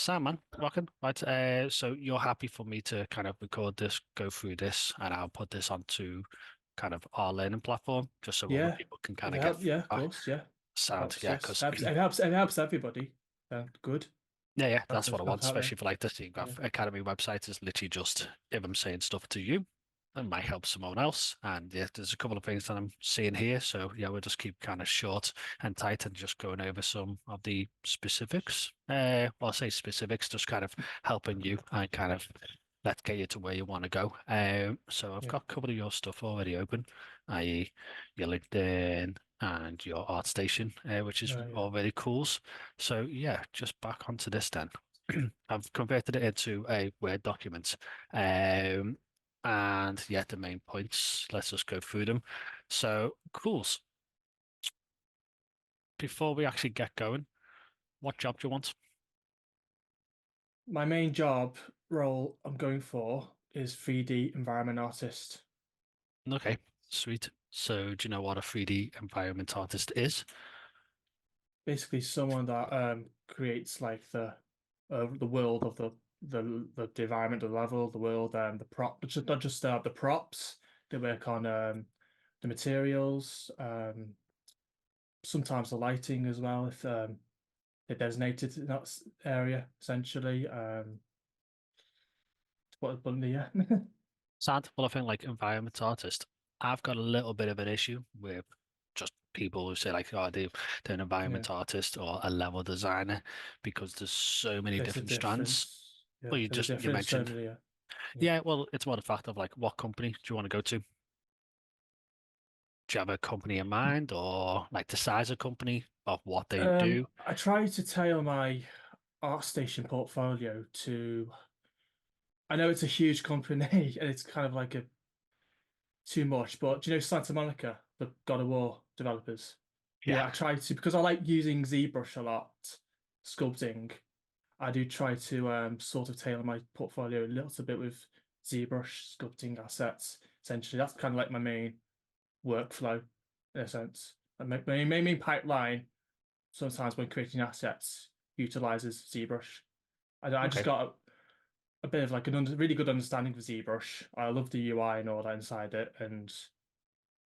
Sam, man, rocking. Right. So you're happy for me to kind of record this, go through this, and I'll put this onto kind of our learning platform, just so other Yeah, people can if kind it of get helps, yeah, of feedback. course, yeah, Sound, helps yeah, us, because it helps everybody. Good. yeah, that's Happy, what I happy, want, happy, especially for like the yeah, Scenegraph Academy website. Is literally just if I'm saying stuff to you, it might help someone else. And yeah, there's a couple of things that I'm seeing here. So yeah, we'll just keep kind of short and tight and just going over some of the specifics. Well, I say specifics, just kind of helping you and kind of let's get you to where you want to go. So I've yeah, got a couple of your stuff already open, i.e. your LinkedIn and your ArtStation, which is yeah. all very cool. So yeah, just back onto this then. I've converted it into a Word document. Um, and yeah, the main points, let's just go through them. So, cool. Before we actually get going, what job do you want? My main job role I'm going for is 3D environment artist. Okay, sweet. So, do you know what a 3D environment artist is? Basically, someone that creates like the world of the environment, the level, the world, the prop, just not just the props. They work on the materials, sometimes the lighting as well. If they're designated in that area, essentially. What bluntly, yeah. Sad. Well, I think like environment artist, I've got a little bit of an issue with just people who say like, oh, they're an Yeah, environment artist or a level designer because there's so many there's a different strands. difference. Yeah, Well, there's a you difference. So mentioned, many. Yeah, yeah. yeah. Well, it's more the fact of like, what company do you want to go to? Do you have a company in mind or like the size of company of what they do? I try to tailor my ArtStation portfolio to. I know it's a huge company and it's kind of like a too much, but do you know Santa Monica, the God of War developers? Yeah. Yeah, I try to because I like using ZBrush a lot, sculpting. I do try to sort of tailor my portfolio a little bit with ZBrush sculpting assets. Essentially, that's kind of like my main workflow in a sense. And my main pipeline sometimes when creating assets utilizes ZBrush. I just Okay. got a bit of like really good understanding of ZBrush. I love the UI and all that inside it, and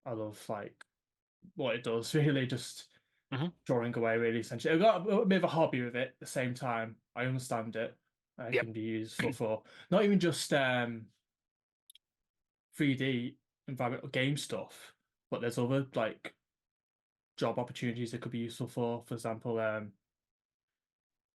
I love like what it does. Really, just Hmm. drawing away. Really, essentially, I've got a bit of a hobby with it. At the same time, I understand it. It Yep. can be useful for not even just 3D environmental game stuff, but there's other like job opportunities that could be useful for. For example,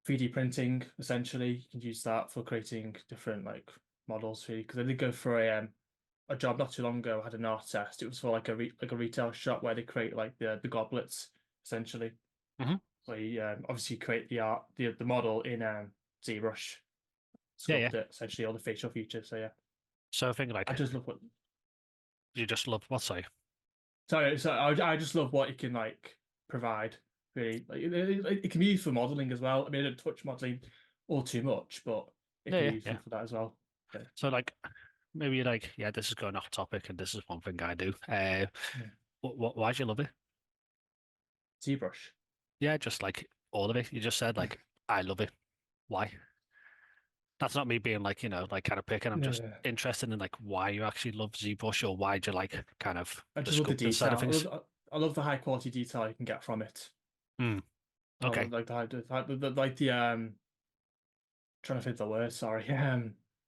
3D printing. Essentially, you can use that for creating different like models. Really, because I did go for a job not too long ago. I had an art test. It was for like a retail shop where they create like the goblets essentially. Hmm. So you obviously create the art the model in ZBrush, Yeah, yeah. sculpt it essentially all the facial features. So yeah, So I think I like just love what. you just love what say. So I just love what it can like provide. Really, like, it can be used for modeling as well. I mean, I don't touch modeling all too much, but it Yeah, can be yeah, useful yeah. for that as well. Yeah, So like maybe like yeah, this is going off topic and this is one thing I do. yeah. Why do you love it? ZBrush. Yeah, just like all of it. You just said like I love it. Why? That's not me being like, like kind of picking. I'm just Yeah, interested in like why you actually love ZBrush or why do you like kind of I the just love the sculpting side of detail. things. I love the high quality detail you can get from it. Hmm. I Okay. love like like the trying to think of the word. Sorry.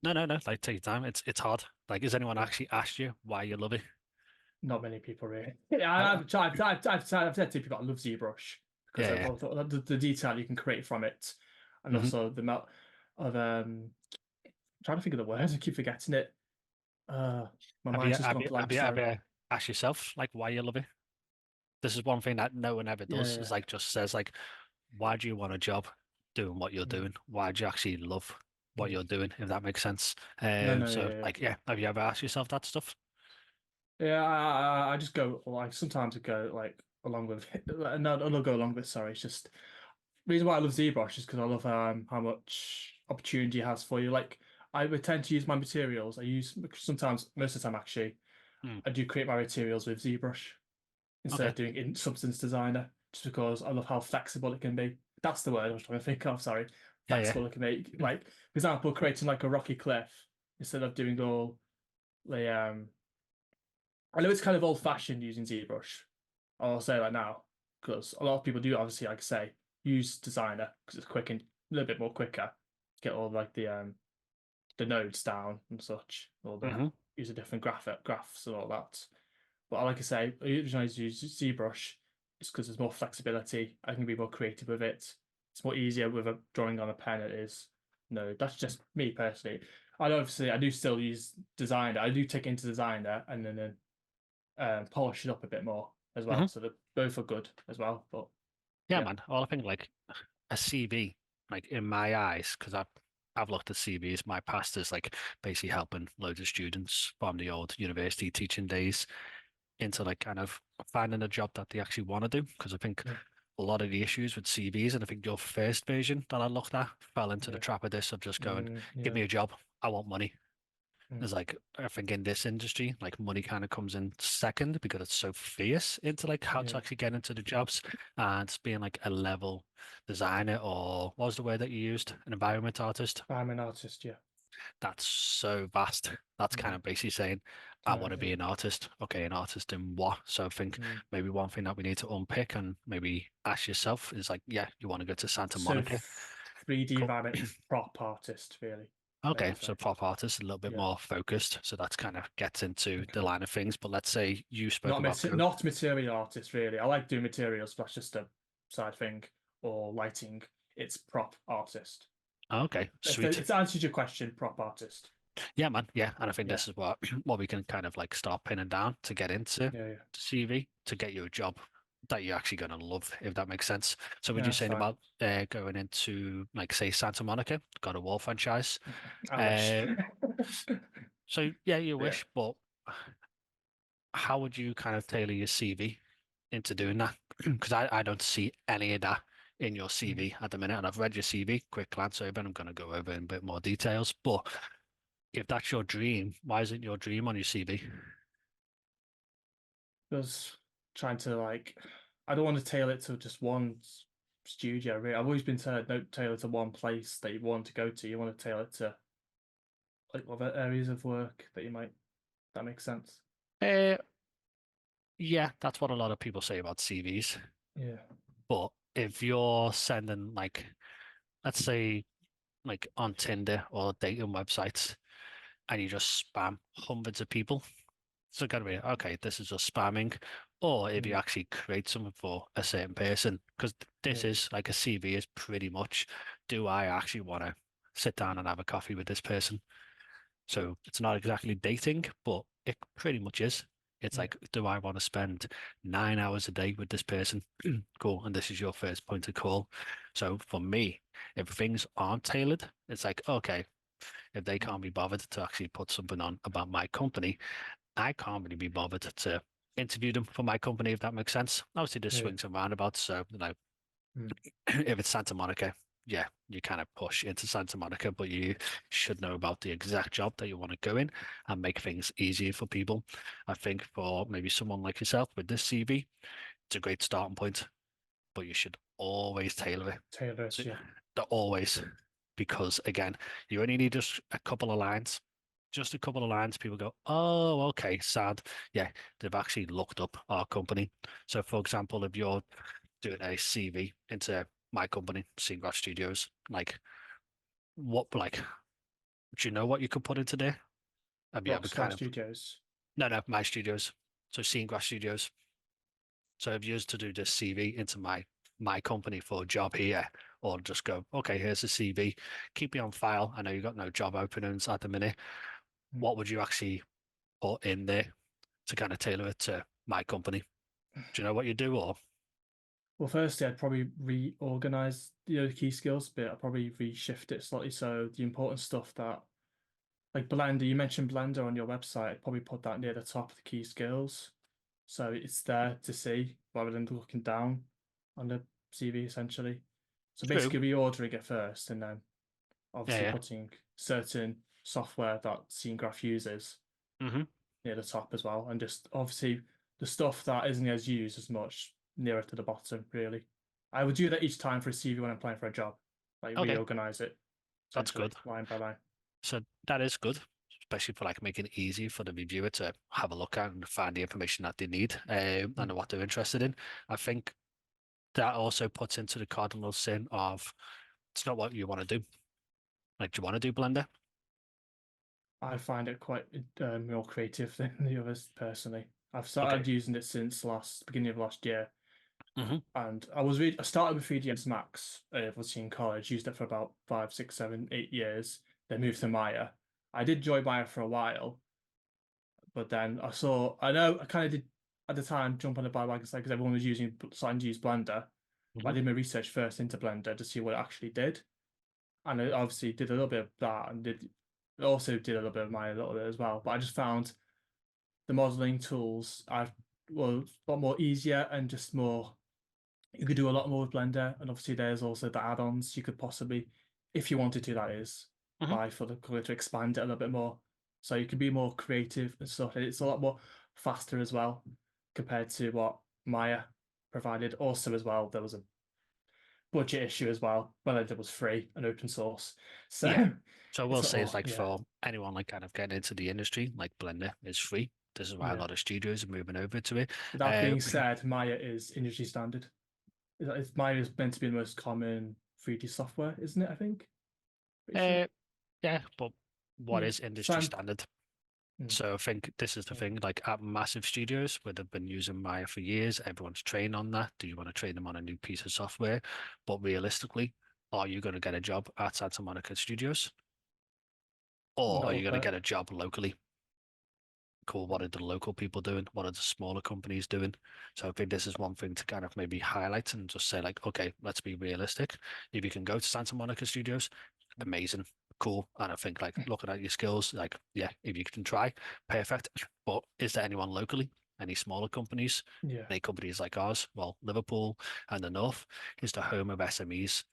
No, no, no. Like take your time. It's hard. Like, has anyone Yeah, actually asked you why you love it? not many people really. Yeah, Uh, I've said to people I love ZBrush because yeah, of yeah. the detail you can create from it, and Hmm. also the amount of trying to think of the words. I keep forgetting it. My Have you mind's just have gone you have blank. you Sorry. ever asked yourself like why you love it? This is one thing that no one ever Yeah, does. Is yeah, like just says like, why do you want a job doing what you're yeah, doing? Why do you actually love what yeah. you're doing? If that makes sense. No, no, So yeah, yeah. like, yeah. Have you ever asked yourself that stuff? Yeah, I just go like sometimes I go like along with no, I don't go along with it. Sorry, it's just the reason why I love ZBrush is because I love how much opportunity it has for you. Like I would tend to use my materials. I use sometimes most of the time actually. Hmm. I do create my materials with ZBrush instead Okay. of doing in Substance Designer, just because I love how flexible it can be. That's the word I was trying to think of. Sorry, Yeah, yeah. flexible. It can make, like, for example, creating like a rocky cliff instead of doing all the I know it's kind of old-fashioned using ZBrush. I'll say that now because a lot of people do obviously, like I say, use Designer because it's quick and a little bit more quicker. Get all like the nodes down and such, or the Hmm. use a different graphs and all that. But like I say, I usually use ZBrush. It's because there's more flexibility. I can be more creative with it. It's more easier with a drawing on a pen. It is. No, that's just me personally. I do still use Designer. I do take it into Designer and then polish it up a bit more as well. Hmm. So that both are good as well. But Yeah, yeah, man. Well, I think like a CV, like in my eyes, because I've looked at CVs. My past is like basically helping loads of students from the old university teaching days into like kind of finding a job that they actually want to do. Because I think yeah, a lot of the issues with CVs, and I think your first version that I looked at fell into the yeah, trap of this of just going, give yeah. me a job, I want money. Mm. There's like I think in this industry, like money kind of comes in second because it's so fierce into like how to Yeah. actually get into the jobs and being like a level designer or what was the word that you used? An environment artist. I'm an artist. Yeah. That's so vast. That's kind Mm. of basically saying, I want to be Yeah. an artist. Okay, an artist in what? So I think Mm. maybe one thing that we need to unpick and maybe ask yourself is like, yeah, you want to go to Santa So Monica. 3D Cool. environment prop artist, really. Okay, Maybe so say. pop artist a little bit Yeah. more focused. So that's kind of gets into the Okay. line of things. But let's say you spoke about code. Not material artist, really. I like doing materials, but that's just a side thing. Or lighting. It's prop artist. Okay, If sweet. it's answered your question, prop artist. Yeah, man. Yeah, and I think Yeah. this is what what we can kind of like start pinning down to get into Yeah. the CV to get you a job that you're actually going to love, if that makes sense. So, Yeah. would you That's saying fine. about going into like say Santa Monica, got a wall franchise? I wish. Uh, so yeah, you Yeah. wish, but how would you kind of tailor your CV into doing that? Because I don't see any of that in your Mm. CV at the minute, and I've read your CV, quick glance over, and I'm going to go over in a bit more details. But if that's your dream, why isn't your dream on your CV? Just trying to like, I don't want to tailor it to just one studio. Really, I've always been told don't tailor to one place that you want to go to. You want to tailor it to like other areas of work that you might. That makes sense. Uh, yeah, that's what a lot of people say about CVs. Yeah. But if you're sending like, let's say, like on Tinder or dating websites, and you just spam hundreds of people, so it gotta be okay. This is just spamming, or if you Mm. actually create something for a certain person, because this Yeah. is like a CV is pretty much, do I actually want to sit down and have a coffee with this person? So it's not exactly dating, but it pretty much is. It's Yeah. like, do I want to spend 9 hours a day with this person? Cool. And this is your first point of call. So for me, if things aren't tailored, it's like, okay, if they can't be bothered to actually put something on about my company, I can't really be bothered to interview them for my company, if that makes sense. Obviously, there's Yeah. swings and roundabouts. So, Mm. if it's Santa Monica, yeah, you kind of push into Santa Monica, but you should know about the exact job that you want to go in and make things easier for people. I think for maybe someone like yourself with this CV, it's a great starting point, but you should always tailor it. Tailor So, it. Yeah. always, because again, you only need just a couple of lines. Just a couple of lines, people go, oh, okay, sad. Yeah, they've actually looked up our company. So, for example, if you're doing a CV into my company, Scenegraph Studios. Like, like, do you know what you could put into there? Have you ever Rockstar kind of, Studios. no, my studios. So Scenegraph Studios. So if you used to do this CV into my company for a job here, or just go, okay, here's the CV, keep it on file. I know you got no job openings at the minute. Mm. What would you actually put in there to kind of tailor it to my company? Do you know what you do, or? Well, firstly, I'd probably reorganize the key skills bit. I'd probably reshift it slightly so the important stuff that, like Blender, you mentioned Blender on your website, I'd probably put that near the top of the key skills. So it's there to see rather than looking down on the CV essentially. So True. basically reordering it first and then Yeah, obviously yeah. putting certain software that SceneGraph uses Hmm. near the top as well. And just obviously the stuff that isn't as used as much nearer to the bottom, really. I would do that each time for a CV when I'm applying for a job. like Okay, reorganize it that's essentially good. line by line. So that is good, especially for like making it easy for the reviewer to have a look at and find the information that they need and what they're interested in. I think that also puts into the cardinal sin of it's not what you want to do. Like, do you want to do Blender? I find it quite more creative than the others personally. I've Okay. started using it since last beginning of last year, Hmm. and I started with 3ds Max. Obviously in college, used it for about 5, 6, 7, 8 years. Then moved to Maya. I did enjoy Maya for a while, but then I know I kind of did at the time jump on the bandwagon because everyone was starting to use Blender. But Hmm. I did my research first into Blender to see what it actually did, and I obviously did a little bit of that, and did also did a little bit of Maya a little bit as well. But I just found the modeling tools are well a lot more easier and just more. You could do a lot more with Blender, and obviously there's also the add-ons you could possibly, if you wanted to, that is, Hmm. buy for the color to expand it a little bit more. So you can be more creative and stuff. And it's a lot more faster as well compared to what Maya provided. Also, as well, there was a budget issue as well. Blender was free and open source, so Yeah. So I will it's not say it's all. like Yeah, for anyone like kind of getting into the industry, like Blender is free. This is why a yeah. lot of studios are moving over to it. But that Uh, being said, Maya is industry standard. Maya is meant to be the most common 3D software, isn't it? I think. Pretty sure. uh, yeah, but what Yeah. is industry Sam. standard? Mm, So I think this is the yeah. thing, like at massive studios where they've been using Maya for years, everyone's trained on that. Do you want to train them on a new piece of software? But realistically, are you going to get a job at Santa Monica Studios? Or are Not you with going to that. get a job locally? Cool. What are the local people doing? What are the smaller companies doing? So I think this is one thing to kind of maybe highlight and just say like, okay, let's be realistic. If you can go to Santa Monica Studios, amazing, cool. And I think like looking at your skills, like yeah, if you can try, perfect. But is there anyone locally? Any smaller companies? Yeah. Any companies like ours? Well, Liverpool and the North is the home of SMEs.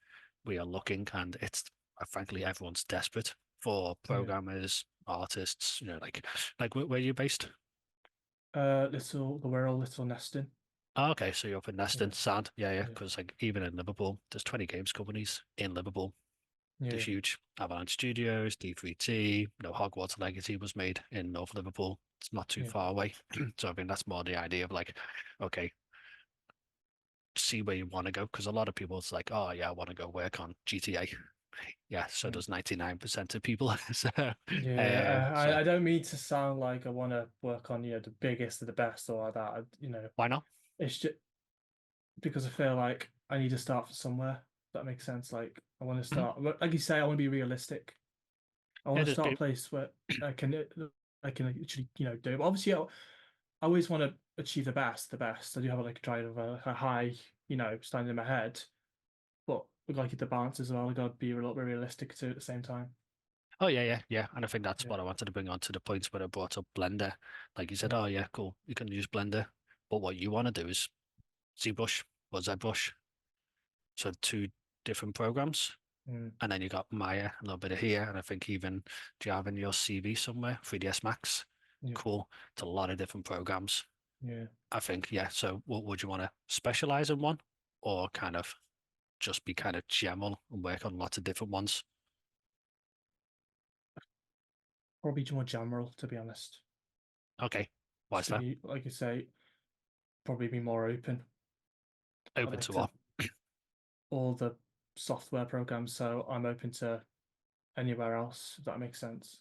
We are looking, and it's frankly everyone's desperate for Yeah. programmers, artists. Like where you're based. The Wirral Little Neston. Oh, okay, so you're up in Neston, Yeah. Sand, yeah. Yeah. Because like even in Liverpool, there's 20 games companies in Liverpool. They're Yeah. huge. Avalanche Studios, D3T, no Hogwarts Legacy was made in North Liverpool. It's not too Yeah. far away. So I think that's more the idea of like, okay, see where you want to go. Because a lot of people, it's like, oh yeah, I want to go work on GTA. Yeah, so Mm. does 99% of people. So, Yeah. so I don't mean to sound like I want to work on the biggest of the best or like that. why not? It's just because I feel like I need to start from somewhere. If that makes sense. Like I want to Mhm. start. Like you say, I want to be realistic. I Yeah, want to there's start a people. place where I can actually do. But obviously, I always want to achieve the best. I do have like a try of a high, standing in my head, but we got to keep the balance as well. I got to be a little bit realistic too at the same time. Oh yeah. And I think that's Yeah, what I wanted to bring on to the points where I brought up Blender. Like you said, yeah, oh yeah, cool, you can use Blender, but what you want to do is ZBrush or ZBrush. So two different programs, mm, and then you got Maya, a little bit of here, and I think even do you have in your CV somewhere 3ds Max? yeah, Cool. It's a lot of different programs. yeah. I think yeah. So what would you want to specialize in one, or kind of just be kind of general and work on lots of different ones? Probably more general, to be honest. Okay, why Just is to that? be, like you say, probably be more open. I Open like to to what? all the software programs, so I'm open to anywhere else, if that makes sense.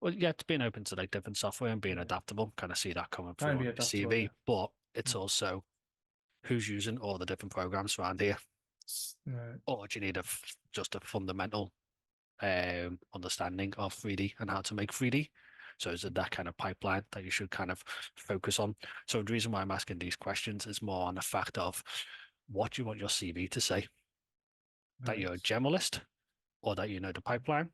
Well, yeah, it's being open to like different software and being Yeah, adaptable. Kind of see that coming try through and be on your adaptable. Yeah. CV, but it's Mm. also who's using all the different programs around here, Right. or do you need just a fundamental understanding of 3D and how to make 3D? So is it that kind of pipeline that you should kind of focus on? So the reason why I'm asking these questions is more on the fact of what do you want your CV to say? That you're a Right. generalist, or that you know the pipeline,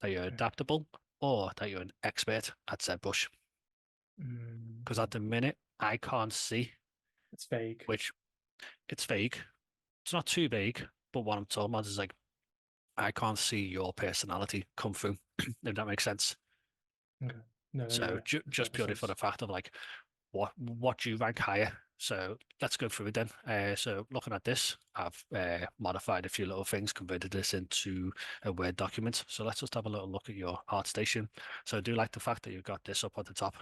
that you're Okay. adaptable, or that you're an expert at ZBrush. Because at Mm. the minute, I can't see It's vague. which it's vague. It's not too vague, but what I'm talking about is like I can't see your personality come through, if that makes sense. Okay. No, So yeah, just makes purely for the sense. fact of like what do you rank higher? So let's go through it then. So looking at this, I've modified a few little things, converted this into a Word document. So let's just have a little look at your ArtStation. So I do like the fact that you've got this up at the top.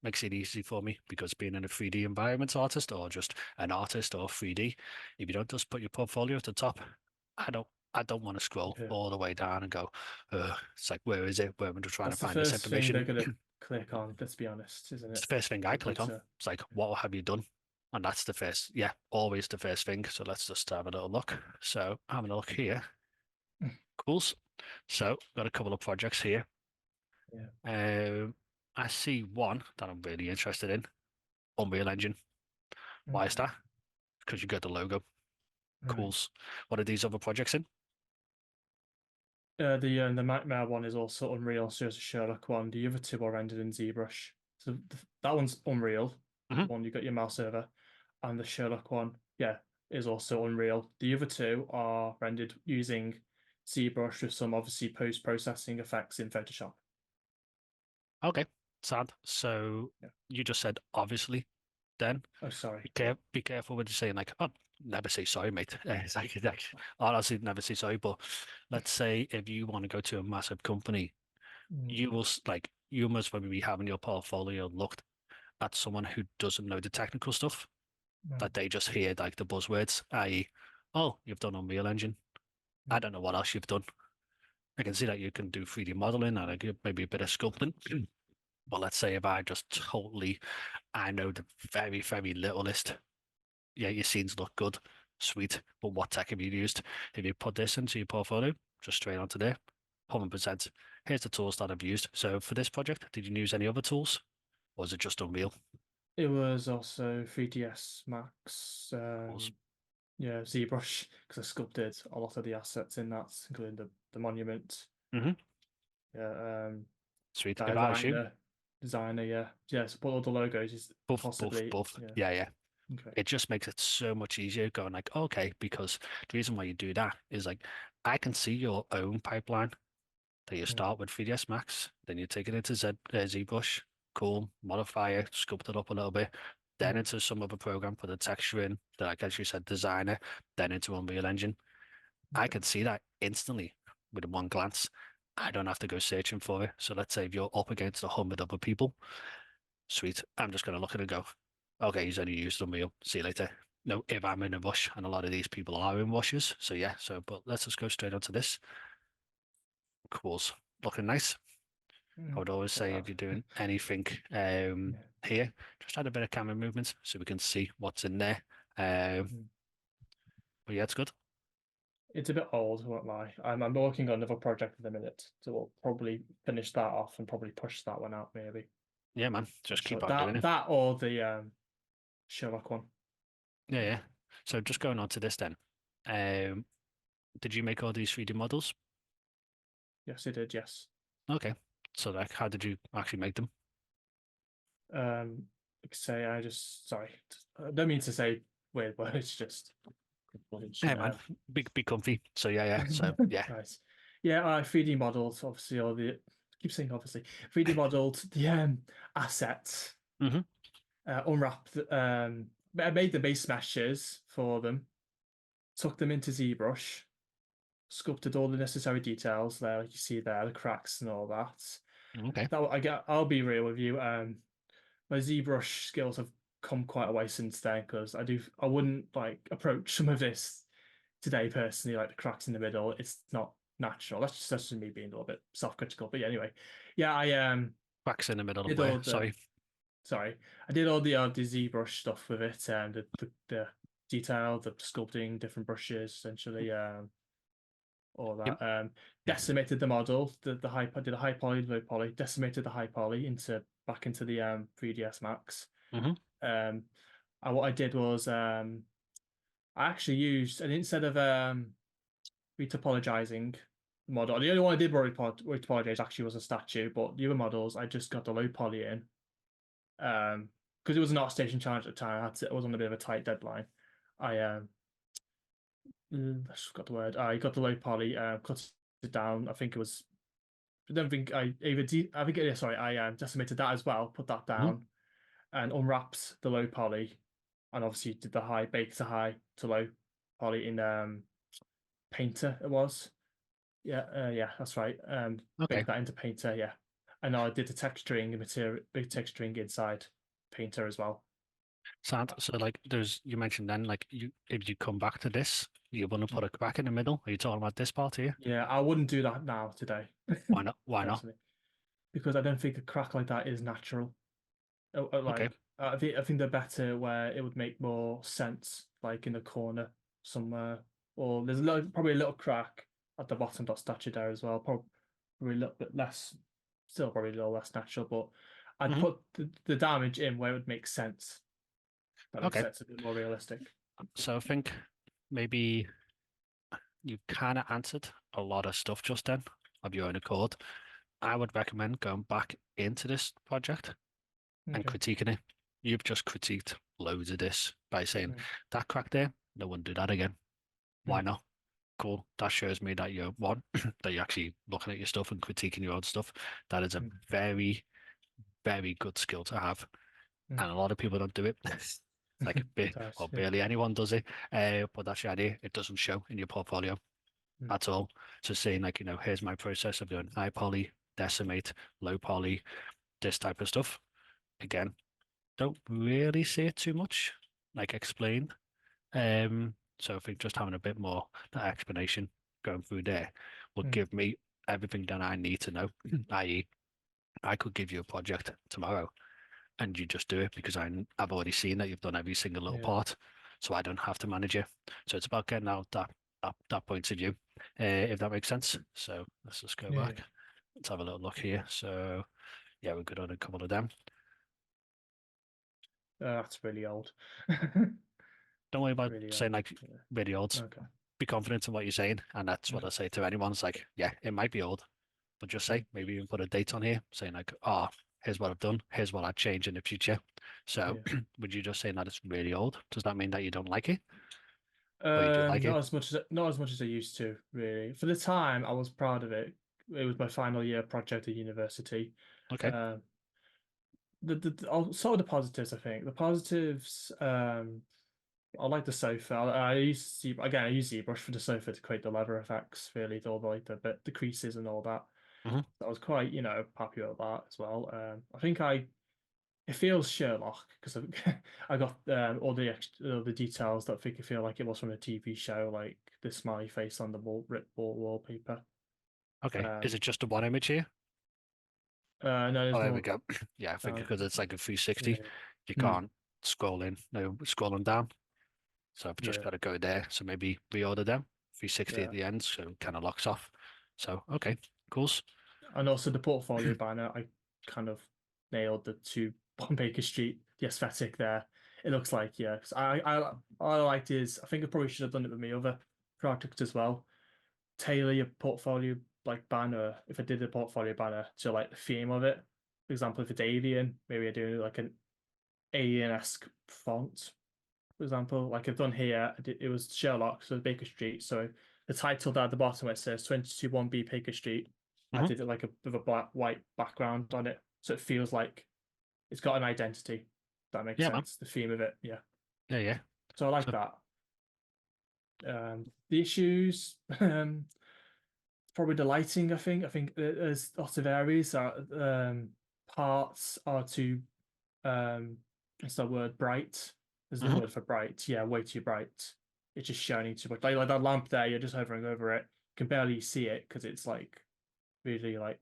Makes it easy for me because being in a 3D environment artist or just an artist or 3D, if you don't just put your portfolio at the top, I don't want to scroll Yeah. all the way down and go, it's like, where is it? Where am I trying to That's the find this first thing they're information? gonna click on, let's be honest, isn't It's it? the first thing I click on. Computer. It's like, what have you done? And that's the first, yeah, always the first thing. So let's just have a little look. So having a look here. Cool. So got a couple of projects here. Yeah. I see one that I'm really interested in, Unreal Engine. Why is Okay. that? Because you got the logo. Right. Cool. What are these other projects in? The Nightmare one is also Unreal, so it's a Sherlock one. The other two are rendered in ZBrush. So that one's Unreal, Hmm. the one you got your mouse over, and the Sherlock one, yeah, is also Unreal. The other two are rendered using ZBrush with some obviously post-processing effects in Photoshop. Okay, sad. So Yeah. you just said obviously. Then Oh, sorry. be careful when you're saying like, oh, never say sorry, mate. It's like, honestly, never say sorry. But let's say if you want to go to a massive company, Mm, you will like you must maybe be having your portfolio looked at someone who doesn't know the technical stuff, right. that they just hear like the buzzwords, i.e., oh, you've done Unreal Engine. I Mm, don't know what else you've done. I can see that you can do 3D modeling and maybe a bit of sculpting. But let's say if I just totally, I know the very, very littlest. Yeah, your scenes look good, sweet. But what tech have you used? If you put this into your portfolio, just straight onto there, 100%. Here's the tools that I've used. So for this project, did you use any other tools? Or was it just Unreal? It was also 3ds Max, Tools. yeah, ZBrush, because I sculpted a lot of the assets in that, including the monument. Hmm. Yeah, Sweet. If I was you, designer, yeah, yeah. So put all the logos is possibly, buff. yeah. Yeah, yeah. Okay. It just makes it so much easier going like, okay, because the reason why you do that is like, I can see your own pipeline that you Mm, start with 3ds Max, then you take it into ZBrush, cool, modify it, sculpt it up a little bit, then mm, into some other program for the texturing, that like as you said, designer, then into Unreal Engine. I okay. can see that instantly with one glance. I don't have to go searching for it. So let's say if you're up against 100 other people, sweet. I'm just going to look at it and go, okay, he's only used Unreal. See you later. No, if I'm in a rush, and a lot of these people are in rushes. So yeah, but let's just go straight onto this. Cool's looking nice. I would always Not say if bad. you're doing anything Yeah. here, just add a bit of camera movement so we can see what's in there. Um, Mm. but yeah, it's good. It's a bit old, I won't lie. I'm working on another project at the minute, so we'll probably finish that off and probably push that one out, maybe. Yeah, man, Not just sure. keep on doing it. That or the Sherlock one. Yeah, yeah. So just going on to this then. Um, did you make all these 3D models? Yes, it did. Yes. Okay. So like, how did you actually make them? Say I just sorry. I don't mean to say weird words. Just Yeah, man, be comfy. So yeah, yeah. So yeah. nice. Yeah, I 3D modeled obviously all the keep saying obviously 3D modeled the assets, Hmm. unwrapped I made the base meshes for them, took them into ZBrush, sculpted all the necessary details there, like you see there, the cracks and all that. Okay. I'll be real with you. My ZBrush skills have come quite a way since then because I wouldn't like approach some of this today personally, like the cracks in the middle. It's not natural. That's just me being a little bit self-critical. But yeah, anyway, yeah, I Cracks in the middle of did where? all the Sorry. sorry, I did all the ZBrush stuff with it and the detail, the sculpting, different brushes, essentially, all Yep. that. Yep. Decimated the model, the high did a high poly, low poly, decimated the high poly into back into the 3ds Max. Hmm. Um, what I did was I actually used, and instead of retopologizing model, the only one I did retopologize actually was a statue, but the other models I just got the low poly in. Because it was an ArtStation challenge at the time, it was on a bit of a tight deadline. I I just got the word. I got the low poly, cut it down. I think it was. I don't think I either. I think sorry. I decimated that as well. Put that Hmm. down and unwrapped the low poly and obviously did the high bake to high to low poly in Painter. It was yeah, that's right. Okay. Bake that into Painter, yeah, and I did the texturing and material big texturing inside Painter as well. Sound. So like you mentioned then like if you come back to this, you want to Mm. put a crack in the middle. Are you talking about this part here? Yeah, I wouldn't do that now today, Why not? Why not? personally, because I don't think a crack like that is natural. Okay. Like I think they're better where it would make more sense, like in a corner somewhere, or there's probably a little crack at the bottom dot statue there as well. Probably a little bit less, still probably a little less natural, but I'd Hmm. put the damage in where it would make sense. That makes Okay. sense, a bit more realistic. So I think maybe you kind of answered a lot of stuff just then of your own accord. I would recommend going back into this project and Okay. critiquing it. You've just critiqued loads of this by saying Mm, that crack there, no one do that again. Why mm, not? Cool. That shows me that you're one, that you're actually looking at your stuff and critiquing your own stuff. That is a mm, very, very good skill to have. mm. And a lot of people don't do it. Like Does, well, yeah. barely anyone does it. But that's the idea. It doesn't show in your portfolio Mm, at all. So saying like, here's my process of doing high poly, decimate, low poly, this type of stuff. Again, don't really see it too much, like explained. So I think just having a bit more that explanation going through there will mm, give me everything that I need to know. I.e., I could give you a project tomorrow and you just do it because I've already seen that you've done every single little yeah. part, so I don't have to manage it. So it's about getting out that point of view, if that makes sense. So let's just go Yeah. Yeah. back. Let's have a little look here. So yeah, we're good on a couple of them. That's really old. Don't worry about Really saying old. like Yeah. really old. Okay. Be confident in what you're saying, and that's what Okay. I say to anyone. It's like, yeah, it might be old, but just Mm, say maybe even put a date on here, saying like, oh, here's what I've done, here's what I'd change in the future. So yeah. would you just say that it's really old? Does that mean that you don't like it, or you do like it? Not as much as I used to, really. For the time, I was proud of it. It was my final year project at university. Okay. Um, I'll start with the positives, I think. The positives, I like the sofa. I use I use ZBrush for the sofa to create the leather effects, really, all the like the creases and all that. Hmm. I was quite, happy with that as well. I think it feels Sherlock because I got all the details that make it feel like it was from a TV show, like the smiley face on the wallpaper. Okay. Is Um, it just the one image here? no, Oh, there's there we more go. Yeah, I think down. because it's like a Yeah, 360, you mm, can't scroll in, no scrolling down. So I've just yeah, got to go there. So maybe reorder them, 360 at yeah. the end, so it kind of locks off. So okay, cool. And also the portfolio banner, I kind of nailed the two on Baker Street, the aesthetic there. It looks like, yeah. 'Cause all I liked is I think I probably should have done it with my other project as well. Tailor your portfolio like banner. If I did a portfolio banner to like the theme of it, for example, if it's alien, maybe I do like an alien-esque font, for example. Like I've done here, it was Sherlock, so Baker Street. So the title there at the bottom where it says 221B Baker Street, I Hmm. did it like a with a black white background on it, so it feels like it's got an identity. If that makes Yeah, man. sense. The theme of it, yeah. Yeah, yeah. So I like So that. The issues, probably the lighting. I think there's lots of areas that parts are too what's that word, bright. There's the mhm. word for bright. Yeah, way too bright. It's just shining too much. Like that lamp there, you're just hovering over it. You can barely see it because it's like really like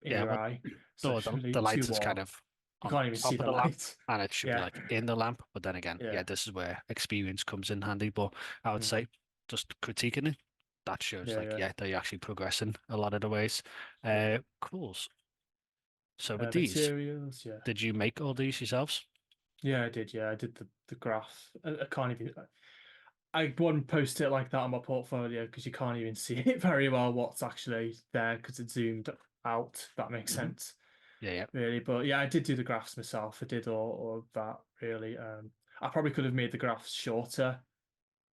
in Yeah, your well, eye. It's no, actually the too light is kind warm. of You on can't even see top of the the lamp, light. and it should be Yeah, like in the lamp. But then again, yeah, yeah, this is where experience comes in handy. But I would mm, say just critiquing it, that shows yeah, like, yeah. yeah, they're actually progressing a lot of the ways. Yeah. Cool. So with these, Materials, yeah. did you make all these yourselves? Yeah, I did. Yeah, I did the graph. I can't even. I wouldn't post it like that on my portfolio because you can't even see it very well what's actually there because it's zoomed out. If that makes Hmm. sense, Yeah, yeah. really. But yeah, I did do the graphs myself. I did all of that really. I probably could have made the graphs shorter.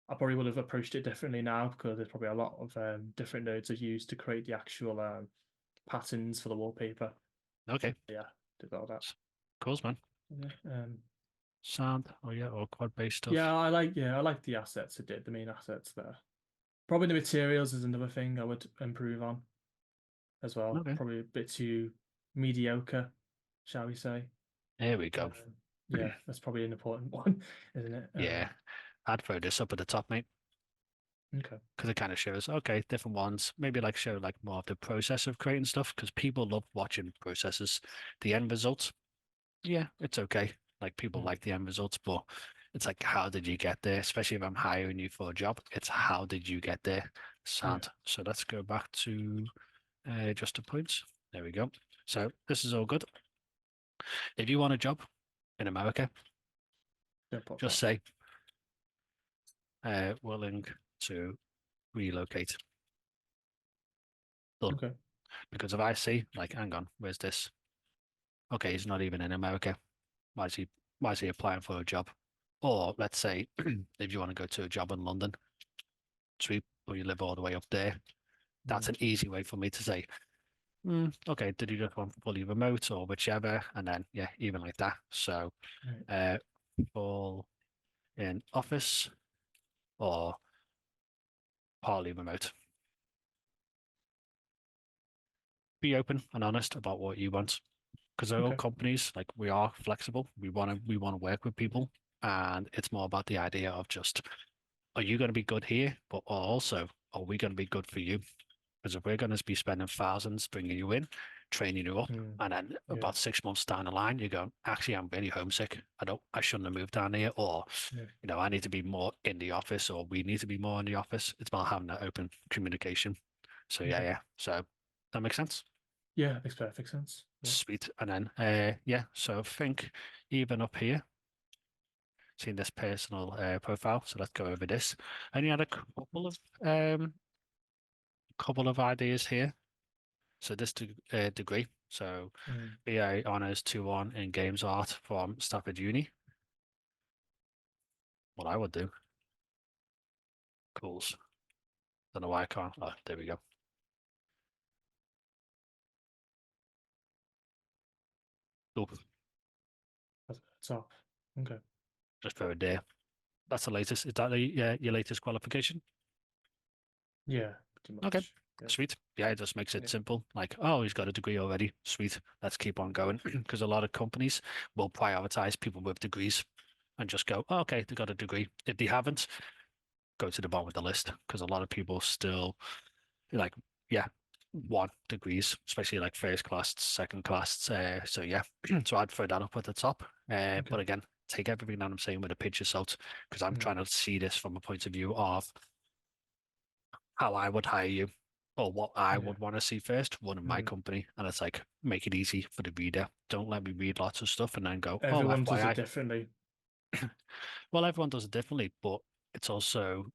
I probably would have approached it differently now because there's probably a lot of different nodes I've used to create the actual patterns for the wallpaper. Okay. Yeah, did all that. Cool, man. Yeah. Sound. Oh yeah, or quad-based stuff. Yeah, I like the assets it did, the main assets there. Probably the materials is another thing I would improve on as well. Okay. Probably a bit too mediocre, shall we say. There we go. Um, yeah, that's probably an important one, isn't it? Yeah. I'd throw this up at the top, mate, Okay. because it kind of shows, okay, different ones. Maybe like show like more of the process of creating stuff, because people love watching processes. The end result, yeah, it's okay. Like people Mm, like the end results, but it's like, how did you get there? Especially if I'm hiring you for a job, it's how did you get there? yeah, Sound. So let's go back to just the points. There we go. So this is all good. If you want a job in America, don't put just that. say willing to relocate. Done. Okay. Because if I see, like, hang on, where's this? Okay, he's not even in America. Why is he applying for a job? Or let's say if you want to go to a job in London, sweet, or you live all the way up there, that's Mm, an easy way for me to say, okay, did you just want fully remote or whichever? And then yeah, even like that. So right. uh full in office or partly remote. Be open and honest about what you want. Because all Okay. companies, like we are flexible. We want to work with people. And it's more about the idea of just, are you going to be good here? But also, are we going to be good for you? Because if we're going to be spending thousands bringing you in, training you up, Mm, and then yeah. about 6 months down the line, you go, actually, I'm really homesick. I shouldn't have moved down here, or, Yeah. I need to be more in the office, or we need to be more in the office. It's about having that open communication. So yeah, Okay. yeah. So that makes sense. Yeah, makes perfect sense. Yeah. Sweet. And then, yeah. So think even up here, seeing this personal profile. So let's go over this. And you had a couple of ideas here. So this degree, so Mm, BA Honours 2-1 in Games Art from Stafford Uni. What I would do, cools. Don't know why I can't. Oh, there we go. Cool. that's at the top. Okay. Just throw it there. That's the latest. Is that your latest qualification? Yeah, pretty Okay, much. Yeah. sweet. Yeah, it just makes it Yeah. simple. Like, oh, he's got a degree already. Sweet. Let's keep on going. Because a lot of companies will prioritize people with degrees and just go, oh, okay, they got a degree. If they haven't, go to the bottom of the list. Because a lot of people still like, yeah, want degrees, especially like first class, second class. So yeah, so I'd throw that up at the top. Okay. But again, take everything that I'm saying with a pinch of salt, because I'm Mm, trying to see this from a point of view of how I would hire you, or what I yeah. would want to see first running my Mm. company. And it's like, make it easy for the reader. Don't let me read lots of stuff and then go, oh, Everyone does it FYI. differently. Well, everyone does it differently, but it's also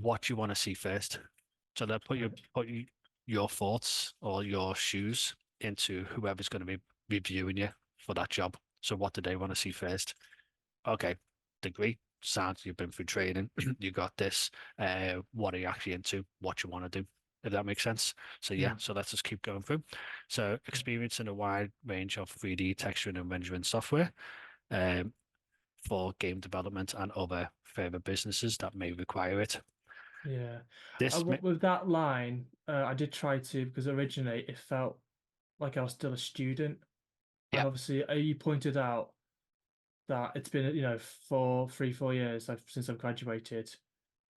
what you want to see first. So that Right. your thoughts or your shoes into whoever's going to be reviewing you for that job. So what do they want to see first? Okay, degree, sounds you've been through training, you got this. What are you actually into? What you want to do? If that makes sense. So yeah, Mm. so let's just keep going through. So Yeah. experience in a wide range of 3D texturing and rendering software um, for game development and other further businesses that may require it. Yeah. This, With that line, I did try to because originally it felt like I was still a student, yeah. and obviously you pointed out that it's been 4 years since I've graduated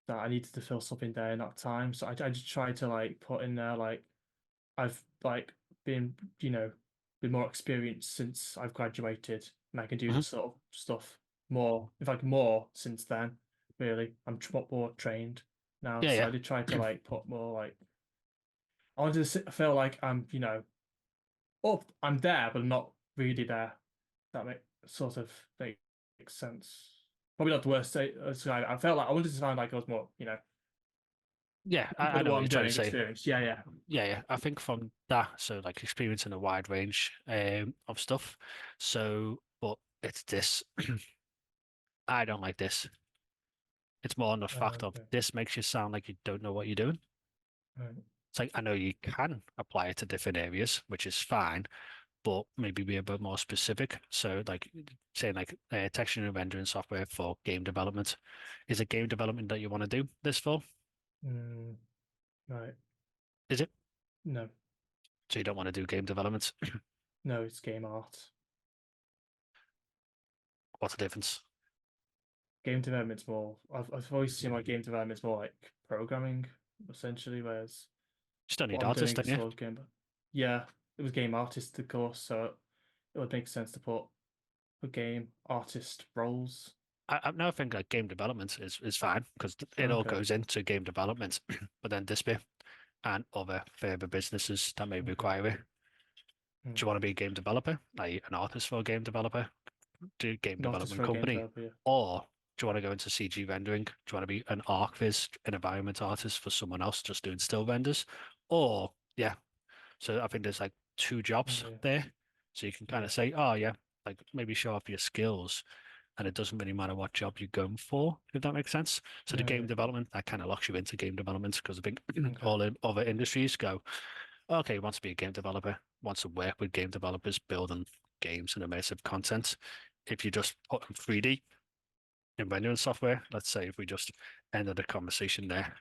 that I needed to fill something there in that time. So I just tried to like put in there like I've like been been more experienced since I've graduated and I can do Mhm. this sort of stuff more, in fact, more since then. Really, I'm more trained now, Yeah, so yeah. I did try to like put more like I wanted to feel like I'm there, but I'm not really there. That sort of makes sense. Probably not the worst say. I felt like I wanted to sound like I was more, Yeah, I good at know what what I'm you're trying to doing, say. experienced. Yeah, yeah, Yeah, yeah. I think from that, so like experiencing a wide range of stuff. So, but it's this. I don't like this. It's more on the fact of okay, this makes you sound like you don't know what you're doing. right. It's like I know you can apply it to different areas, which is fine, but maybe be a bit more specific. So like saying like texturing and rendering software for game development. Is it game development that you want to do this for? Right. Is it? No, So you don't want to do game development? no, it's game art. What's the difference? Game development's more. I've always seen my game development's more like programming, essentially, whereas Just don't what need I'm artists, doing don't is you? sort of game. Yeah, it was game artist, of course, so it would make sense to put game artist roles. I now think like game development is fine because it all Okay, goes into game development, but then this bit and other further businesses that may okay. require it. Hmm. Do you want to be a game developer, like an artist for a game developer, do game An artist development for a game company, developer, yeah. or do you want to go into CG rendering? Do you want to be an ArcViz, an environment artist for someone else just doing still renders? Or yeah, so I think there's like two jobs Okay, there. So you can kind yeah, of say, oh yeah, like maybe show off your skills and it doesn't really matter what job you're going for, if that makes sense. So the yeah, game yeah. development, that kind of locks you into game development because I think Okay, all in other industries go, okay, wants to be a game developer, wants to work with game developers, building games and immersive content. If you just put in 3D in rendering software, let's say if we just ended the conversation there,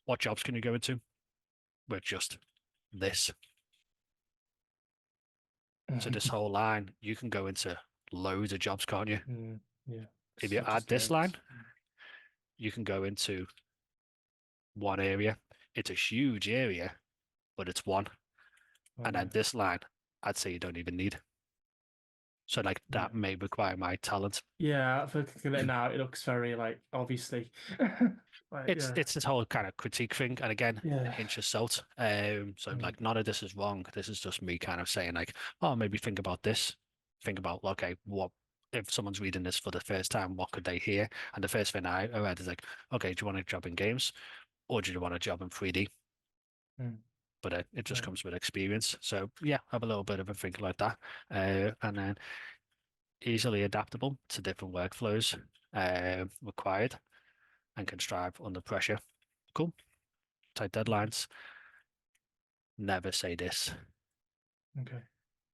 what jobs can you go into with just this? So this whole line, you can go into loads of jobs, can't you? Yeah. If you So add just this line, loads. you can go into one area. It's a huge area, but it's one. Oh And then yeah, this line, I'd say you don't even need. So like yeah. that may require my talent. Yeah, for looking at it now, it looks very like obviously, like It's yeah, it's this whole kind of critique thing, and again, yeah, pinch of salt. So mm, like none of this is wrong. This is just me kind of saying like, oh, maybe think about this. Think about okay, what if someone's reading this for the first time? What could they hear? And the first thing I read is like, okay, do you want a job in games, or do you want a job in 3D? mm, But it just right, comes with experience. So yeah, have a little bit of a think like that, and then easily adaptable to different workflows required and can strive under pressure. Cool. Tight deadlines. Never say this okay,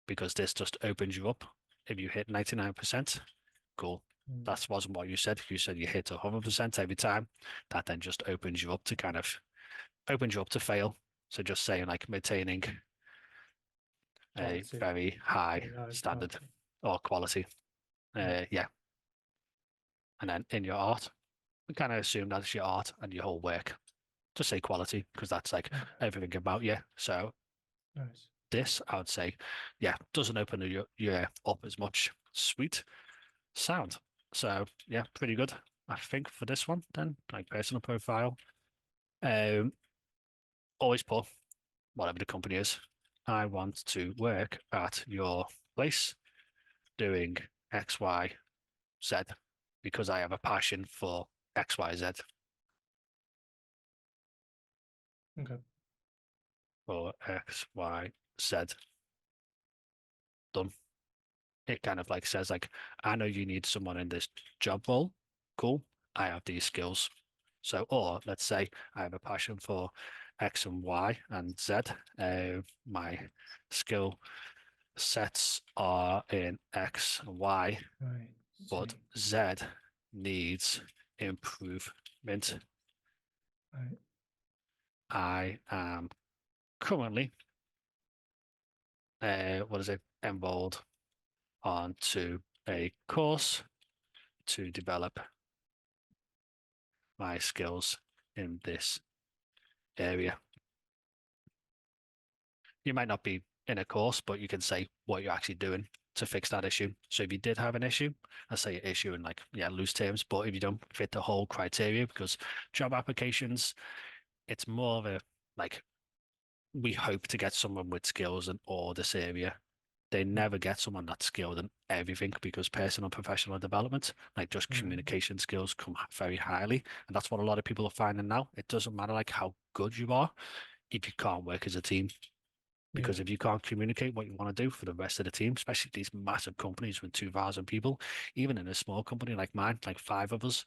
because this just opens you up. If you hit 99%, cool. mm, That wasn't what you said. You said you hit 100% every time. That then just opens you up to opens you up to fail. So just saying like maintaining a quality, very high very high standard quality. or quality. Yeah, Yeah. And then in your art, we kind of assume that's your art and your whole work. Just say quality because that's like okay, everything about you. So nice. this, I would say, yeah, doesn't open your up as much. Sweet sound. So yeah, pretty good. I think for this one, then like personal profile. Um, always put whatever the company is. I want to work at your place doing X, Y, Z because I have a passion for X, Y, Z Okay, or X, Y, Z. Done. It kind of like says like, I know you need someone in this job role. Cool. I have these skills. So, or let's say I have a passion for X and Y and Z. My skill sets are in X and Y, right, but see, Z needs improvement. right, I am currently, what is it, enrolled onto a course to develop my skills in this area. You might not be in a course, but you can say what you're actually doing to fix that issue. So if you did have an issue, I say issue in like, yeah, loose terms, but if you don't fit the whole criteria, because job applications, it's more of a like, we hope to get someone with skills in all this area. They mm, never get someone that's skilled in everything because personal and professional development, like just right, communication skills, come very highly. And that's what a lot of people are finding now. It doesn't matter like how good you are if you can't work as a team. yeah, Because if you can't communicate what you want to do for the rest of the team, especially these massive companies with 2,000 people, even in a small company like mine, like five of us,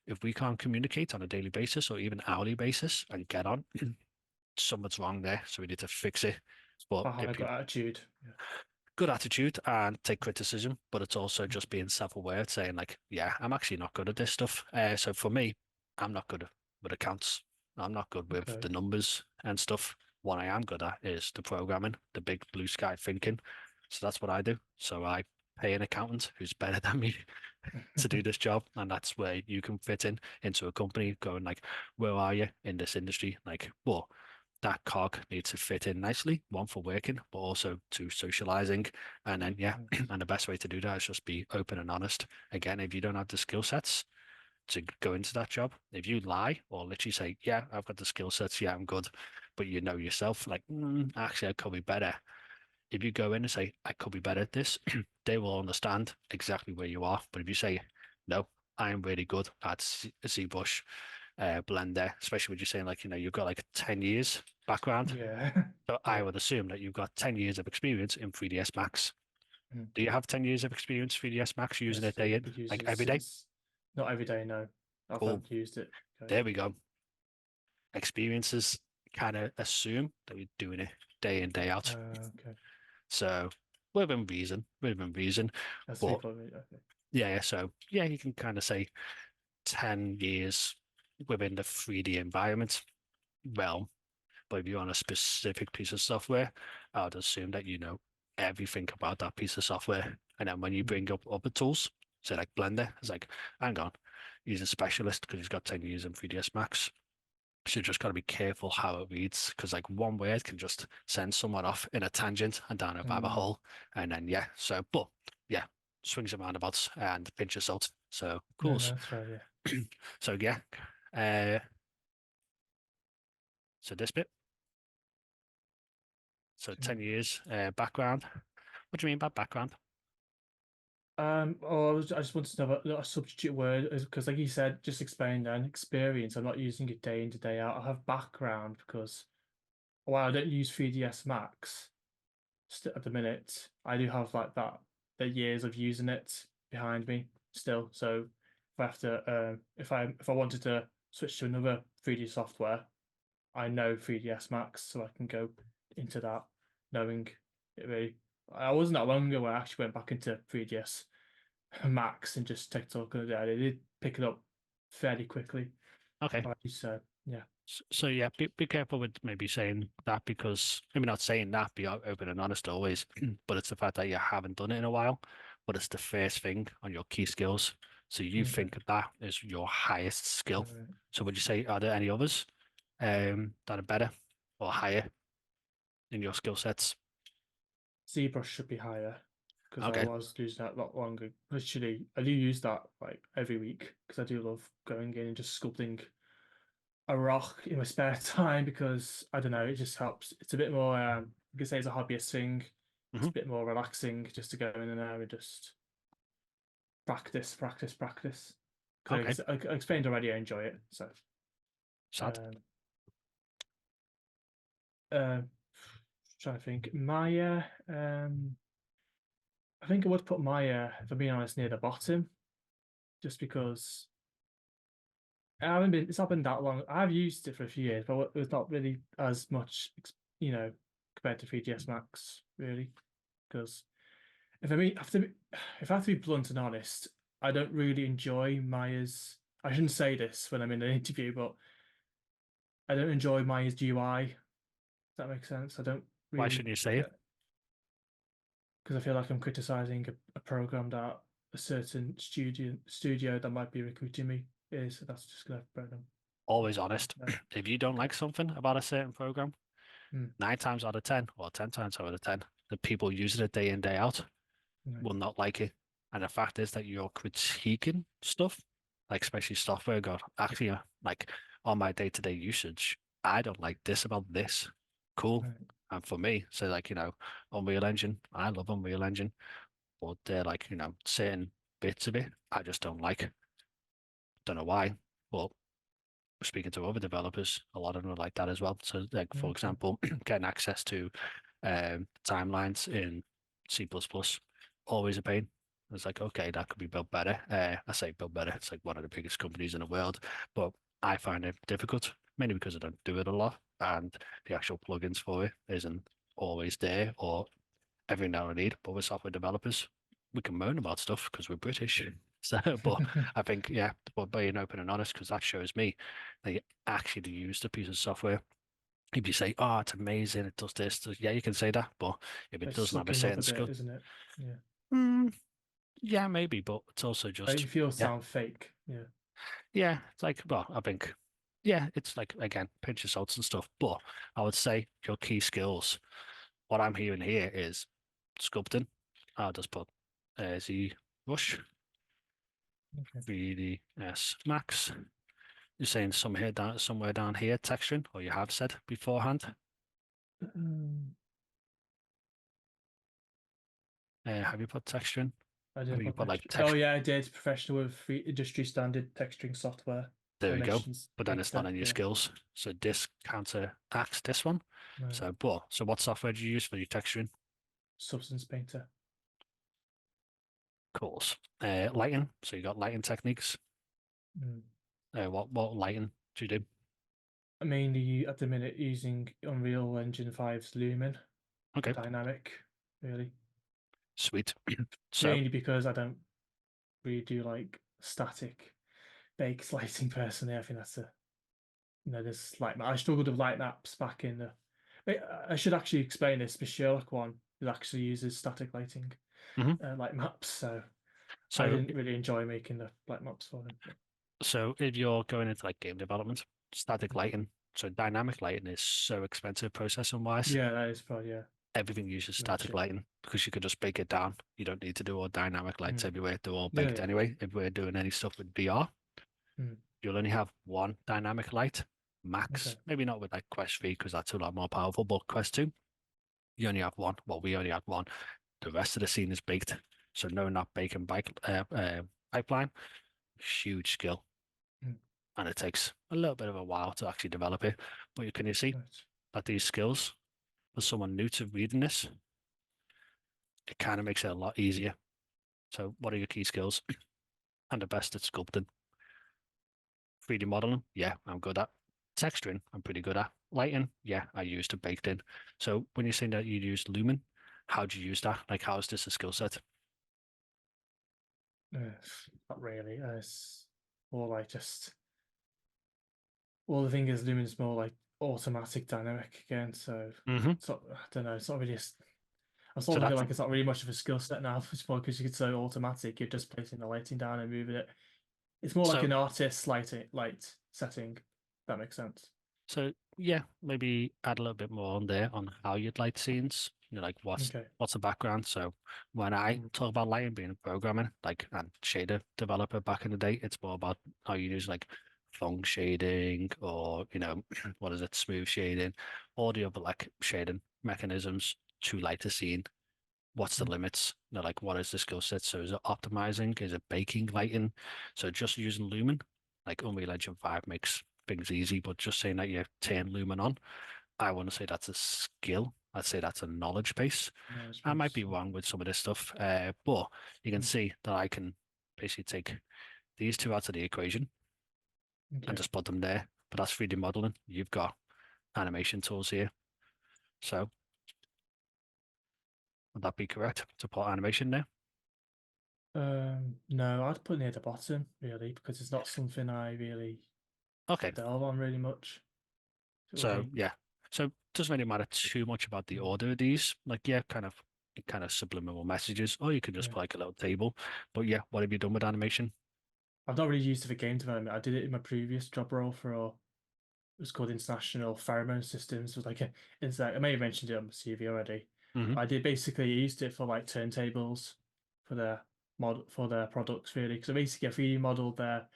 if we can't communicate on a daily basis or even hourly basis and get on, something's wrong there. So we need to fix it But I have if a you good attitude. Yeah. good attitude and take criticism, but it's also just being self-aware, saying like, yeah, I'm actually not good at this stuff. So for me, I'm not good with accounts. I'm not good with Okay. the numbers and stuff. What I am good at is the programming, the big blue sky thinking. So that's what I do. So I pay an accountant who's better than me to do this job, and that's where you can fit in into a company going like, where are you in this industry? Like, well, that cog needs to fit in nicely, one for working, but also to socializing. And then, yeah, Mm, and the best way to do that is just be open and honest. Again, if you don't have the skill sets to go into that job, if you lie or literally say, yeah, I've got the skill sets, yeah, I'm good, but you know yourself, like, actually, I could be better. If you go in and say, I could be better at this, they will understand exactly where you are. But if you say, no, I am really good at ZBrush, Blender, especially when you're saying like, you've got like 10 years background. yeah. So I Yeah. would assume that you've got 10 years of experience in 3ds Max. Mm. Do you have 10 years of experience 3ds Max using Yes, it I do. day in, I've used like it every day? since not every day, no. Oh, I've used it. Okay. there we go. Experiences kind of assume that we're doing it day in, day out. Okay. So within reason. That's But people. Okay. yeah, so yeah, you can kind of say 10 years within the 3D environment realm. But if you're on a specific piece of software, I would assume that you know everything about that piece of software. And then when you Mm. bring up other tools, say like Blender, it's like, hang on, he's a specialist because he's got 10 years in 3ds Max. So you just got to be careful how it reads because like one word can just send someone off in a tangent and down a rabbit Mm. hole. And then, yeah, so, but yeah, swings and roundabouts and pinch of salt. So, No, cool. no, that's right. Yeah. So, yeah, uh, so this bit. So 10 Okay. years background. What do you mean by background? I just wanted to know a substitute word because, like you said, just explain then experience. I'm not using it day in to day out. I have background because while I don't use 3ds Max at the minute, I do have like the years of using it behind me still. So if I have to, if I wanted to switch to another 3D software, I know 3ds Max, so I can go into that knowing it really. I wasn't that long ago when I actually went back into 3ds Max and just TikTok and I did pick it up fairly quickly. Okay. So yeah. So yeah, be careful with maybe saying that because maybe not saying that, be open and honest always, but it's the fact that you haven't done it in a while, but it's the first thing on your key skills. So you Okay. think that is your highest skill. Right. So would you say, are there any others that are better or higher in your skill sets? ZBrush should be higher because I Okay. was using that a lot longer. Literally, I do use that like every week because I do love going in and just sculpting a rock in my spare time because I don't know, it just helps. It's a bit more, I could say it's a hobbyist thing. It's Hmm. a bit more relaxing just to go in and there and just practice, practice, practice. Okay. Because I explained already, I enjoy it. So, Sad. um, uh, trying to think, Maya, I think I would put Maya, if I'm being honest, near the bottom, just because I haven't been. It's not been that long. I've used it for a few years, but it was not really as much, you know, compared to 3ds Max, really. Because if I mean, if I have to be blunt and honest, I don't really enjoy Maya's. I shouldn't say this when I'm in an interview, but I don't enjoy Maya's UI. Does that make sense? I don't Why really shouldn't you say it? get because I feel like I'm criticizing a program that a certain studio that might be recruiting me is. So that's just gonna burn them. Always honest. No. If you don't Okay. like something about a certain program, Mm. 9 times out of 10 or 10 times out of 10, the people using it day in, day out Right. will not like it. And the fact is that you're critiquing stuff, like especially software, God, actually, like on my day-to-day usage, I don't like this about this. Cool. Right. And for me, so like, Unreal Engine, I love Unreal Engine, but they're like, certain bits of it, I just don't like. Don't know why. But speaking to other developers, a lot of them are like that as well. So, like for Okay. example, getting access to timelines in C++, always a pain. It's like, okay, that could be built better. I say built better. It's like one of the biggest companies in the world, but I find it difficult, mainly because I don't do it a lot, and the actual plugins for it isn't. always there or everything that I need. But we're software developers. We can moan about stuff because we're British. So, but I think, yeah, but being open and honest, because that shows me that you actually use the piece of software. If you say, "Oh, it's amazing, it does this," yeah, you can say that. But if it It's doesn't have a sucking up certain a bit, skill, isn't it? Yeah. yeah, maybe. But it's also just, You feel yeah, sound fake. Yeah. yeah. It's like, well, I think, yeah, it's like again, pinch of salts and stuff. But I would say your key skills. What I'm hearing here is sculpting. I'll just put Z Rush Okay. 3ds Max. You're saying somewhere down here texturing, or you have said beforehand. Um, Have you put texturing? I I didn't think you put put like texture. Oh text. yeah, I did. Professional with free industry standard texturing software. There we go. Animations But then it's not painter. in your Yeah. skills. So this counteracts this one. No. So what software do you use for your texturing? Substance painter. Course. Lighting. So you got lighting techniques. Mm. What lighting do you do? Mainly at the minute using Unreal Engine 5's Lumen for Okay, dynamic, really. sweet. So, Mainly because I don't really do like static baked lighting personally. I think that's a there's light I struggled with light maps back in the. I should actually explain this. The Sherlock one it actually uses static lighting, mhm. light maps. So I So didn't really enjoy making the light maps for them. So if you're going into like game development, static lighting, so dynamic lighting is so expensive processing wise. Yeah, that is probably yeah, Everything uses really static cheap. lighting because you could just bake it down. You don't need to do all dynamic lights Mm. everywhere. They're all Yeah, baked yeah. anyway. If we're doing any stuff with VR, Mm. you'll only have one dynamic light max. Okay. Maybe not with like Quest 3 because that's a lot more powerful, but Quest 2, you only have one. Well, we only have one. The rest of the scene is baked. So knowing that baking pipeline, huge skill. Mm. And it takes a little bit of a while to actually develop it. But can you see Right. that these skills, for someone new to reading this, it kind of makes it a lot easier. So, what are your key skills? And the best at sculpting. 3D modeling, yeah, I'm good at. Texturing, I'm pretty good at. Lighting, yeah, I used to baked in. So, when you're saying that you use Lumen, how do you use that? Like, how is this a skill set? Not really. It's more like just. Well, the thing is, Lumen's more like automatic dynamic again. So Hmm. it's not. I don't know. It's not really. I'm So sort of feel that's like it's not really much of a skill set now. It's more because it's so automatic. You're just placing the lighting down and moving it. It's more like so an artist's light setting. If that makes sense. So yeah, maybe add a little bit more on there on how you'd light scenes. You know, like Okay. what's the background? So when I talk about lighting being a programmer, like and shader developer back in the day, it's more about how you use like fong shading or what is it, smooth shading, all the other like shading mechanisms to light a scene. What's the Mm. limits? Like what is the skill set? So is it optimizing? Is it baking lighting? So just using Lumen, like Unreal Engine 5 makes things easy, but just saying that you turn Lumen on, I wouldn't say that's a skill. I'd say that's a knowledge base. Knowledge I might base. be wrong with some of this stuff, but you can Mm. see that I can basically take these two out of the equation and Okay. just put them there. But that's 3D modeling. You've got animation tools here. So would that be correct to put animation there? No, I'd put near the bottom really because it's not something I really Okay. delve on really much. It would So be. yeah. So it doesn't really matter too much about the Mm. order of these. Like yeah, kind of subliminal messages, or you can just Yeah. put like a little table. But yeah, what have you done with animation? I've not really used it for game development. I did it in my previous job role for it was called International Pheromone Systems. It was like it's like I may have mentioned it on my CV already. Hmm. But I did basically used it for like turntables for their for their products really. Because basically I 3D modeled their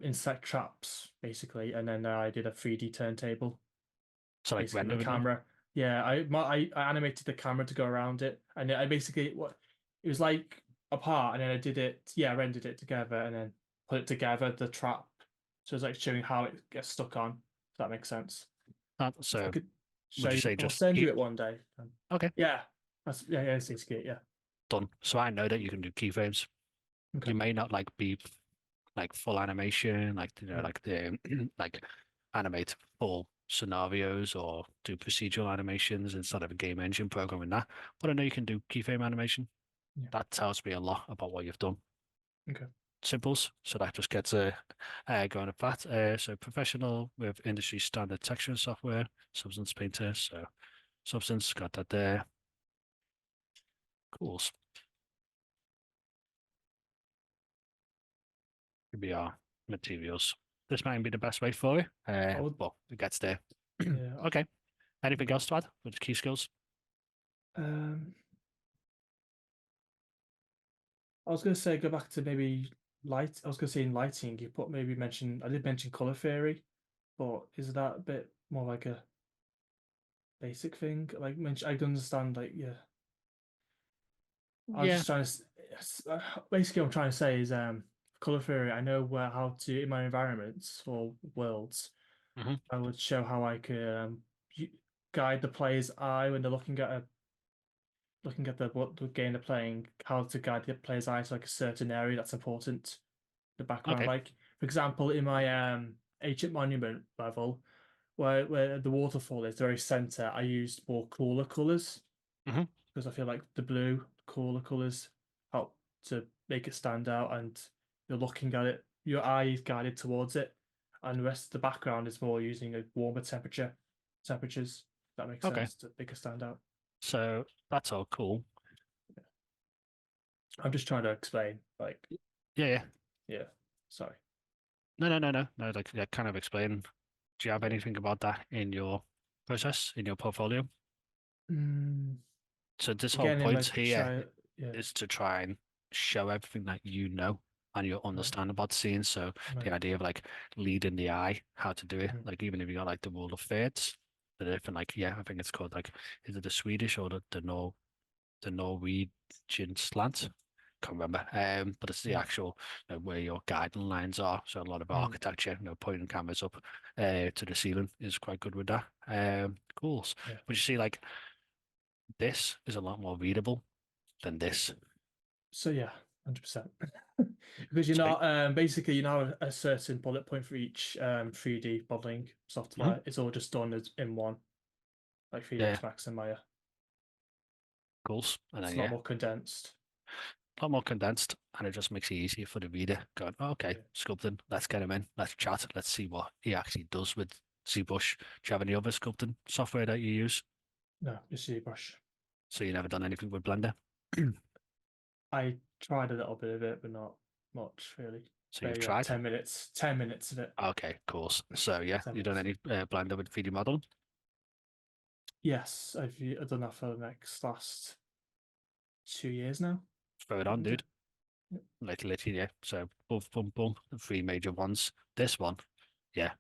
insect traps basically, and then I did a 3D turntable So like basically with a rendering them. camera. Yeah, I animated the camera to go around it, and I basically what it was like apart, and then I did it. Yeah, I rendered it together, and then put it together the trap. So it's like showing how it gets stuck on. If that makes sense. So I So could show would you you. say I'll just send you keep it one day. okay, Yeah, yeah, it's good. Yeah. done. So I know that you can do keyframes. Okay. You may not like be like full animation, like Mm. like the like animate full scenarios or do procedural animations instead of a game engine programming that. But I know you can do keyframe animation. Yeah. That tells me a lot about what you've done. Okay. Simples, so that just gets going at that. So professional with industry standard texturing software, Substance Painter. So Substance got that there. Cool. Could be our materials. This might be the best way for you. I would. Well, it gets there. Yeah. Okay. Anything else to add with the key skills? Um. I was gonna say go back to maybe light. I was gonna say in lighting, you put maybe mention. I did mention color theory, but is that a bit more like a basic thing? Like mention, I can understand. Like yeah, I was Yeah. just trying to. Basically, what I'm trying to say is color theory. I know where how to in my environments or worlds. Hmm. I would show how I could guide the player's eye when they're looking at the what the game they're playing, how to guide the player's eye to like a certain area that's important. The background, Okay. like for example, in my ancient monument level, where the waterfall is, the very center, I used more cooler colors Hmm. because I feel like the blue cooler colors help to make it stand out, and you're looking at it, your eye is guided towards it, and the rest of the background is more using a warmer temperatures. That makes Okay. sense to make it stand out. So that's all cool. I'm just trying to explain, like, Yeah, yeah. yeah, sorry. No. Like, yeah, kind of explain. Do you have Yeah. anything about that in your process, in your portfolio? Mm, So this whole again, in point my here child, yeah, is to try and show everything that you know and you right, understand about the scene. So the right. idea of like leading the eye, how to do it, Mhm. like even if you got like the rule of thirds, the different like yeah, I think it's called like is it the Swedish or the Norwegian slant? Can't remember. But it's the Yeah. actual where your guiding lines are. So a lot of Mm, architecture, pointing cameras up to the ceiling is quite good with that. Cool. yeah. But you see, like this is a lot more readable than this. So yeah, 100%. Because you're Sweet. not basically you know a certain bullet point for each 3D modeling Mhm. software. It's all just done as in one, like 3ds Yeah, Max and Maya. cool. And It's then a lot yeah, more condensed. a lot more condensed, and it just makes it easier for the reader. Going, "Oh, okay, Yeah. sculpting. Let's get him in. Let's chat. Let's see what he actually does with ZBrush. Do you have any other sculpting software that you use? No, just ZBrush. So you never done anything with Blender? I tried a little bit of it, but not much really. So you've Maybe like tried? 10 minutes, 10 minutes of it. Okay, cool. So yeah, Ten you done minutes. any Blender with 3D modeling? Yes, I've done that for the last 2 years now. Throw it on, Blender. dude. Literally, yeah. So boom, boom, boom. The three major ones. This one, yeah,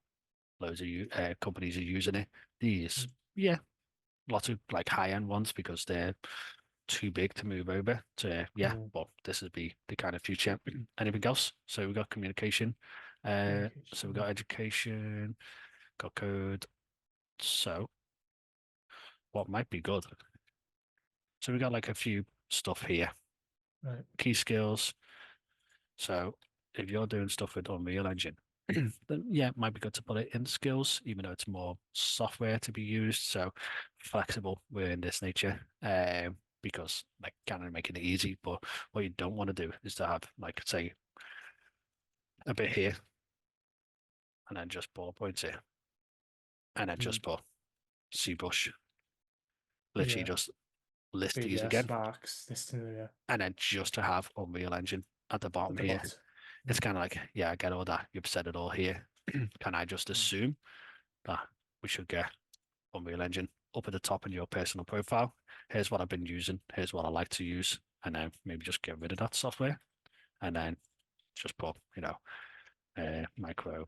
loads of you companies are using it. These, Mm, yeah, lots of like high-end ones because they're too big to move over to yeah, mm, but this would be the kind of future. Anything else? So we got communication, so we communication. got education, got code. So what might be good? So we got like a few stuff here. Right. Key skills. So if you're doing stuff with Unreal Engine, then yeah, it might be good to put it in skills, even though it's more software to be used. So flexible, we're in this nature, because like kind of making it easy. But what you don't want to do is to have like say a bit here and then just bullet points here and then Mm, just put ZBrush, literally yeah. just list these 3ds again, Max. This thing, yeah. and then just to have Unreal Engine at the At bottom the here. bottom. It's Mm, kind of like, yeah, I get all that. You've said it all here. Can I just mm, assume that we should get Unreal Engine up at the top in your personal profile? Here's what I've been using. Here's what I like to use. And then maybe just get rid of that software and then just put, Microsoft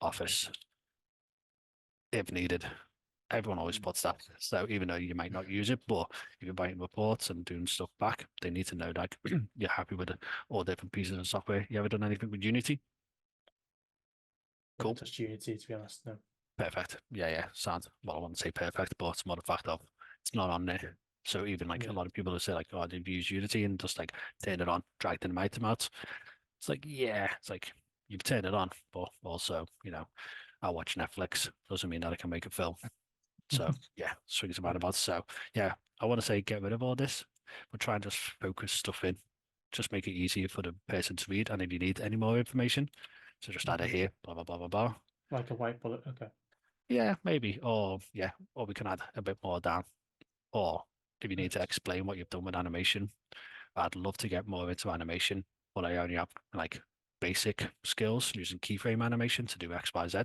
Office if needed. Everyone always mm. puts that. So even though you might not use it, but if you're writing reports and doing stuff back, they need to know that you're happy with all different pieces of software. You ever done anything with Unity? Never Cool. touched Unity, to be honest. No. Perfect. Yeah, yeah. Sounds, well, I wouldn't say perfect, but it's more the fact of it's not on there. So even like a Yeah. lot of people who say like, oh, they've used Unity and just like turn it on, drag the item out. It's like, yeah, it's like you've turned it on, but also, I watch Netflix. Doesn't mean that I can make a film. So yeah, swings and roundabouts. So yeah, I want to say get rid of all this, but try and just focus stuff in. Just make it easier for the person to read. And if you need any more information, so just add it here, blah blah blah blah blah. Like a white bullet. Okay. Yeah, maybe. Or yeah, or we can add a bit more down. Or if you need to Right. explain what you've done with animation, I'd love to get more into animation, but I only have like basic skills using keyframe animation to do X, Y, Z.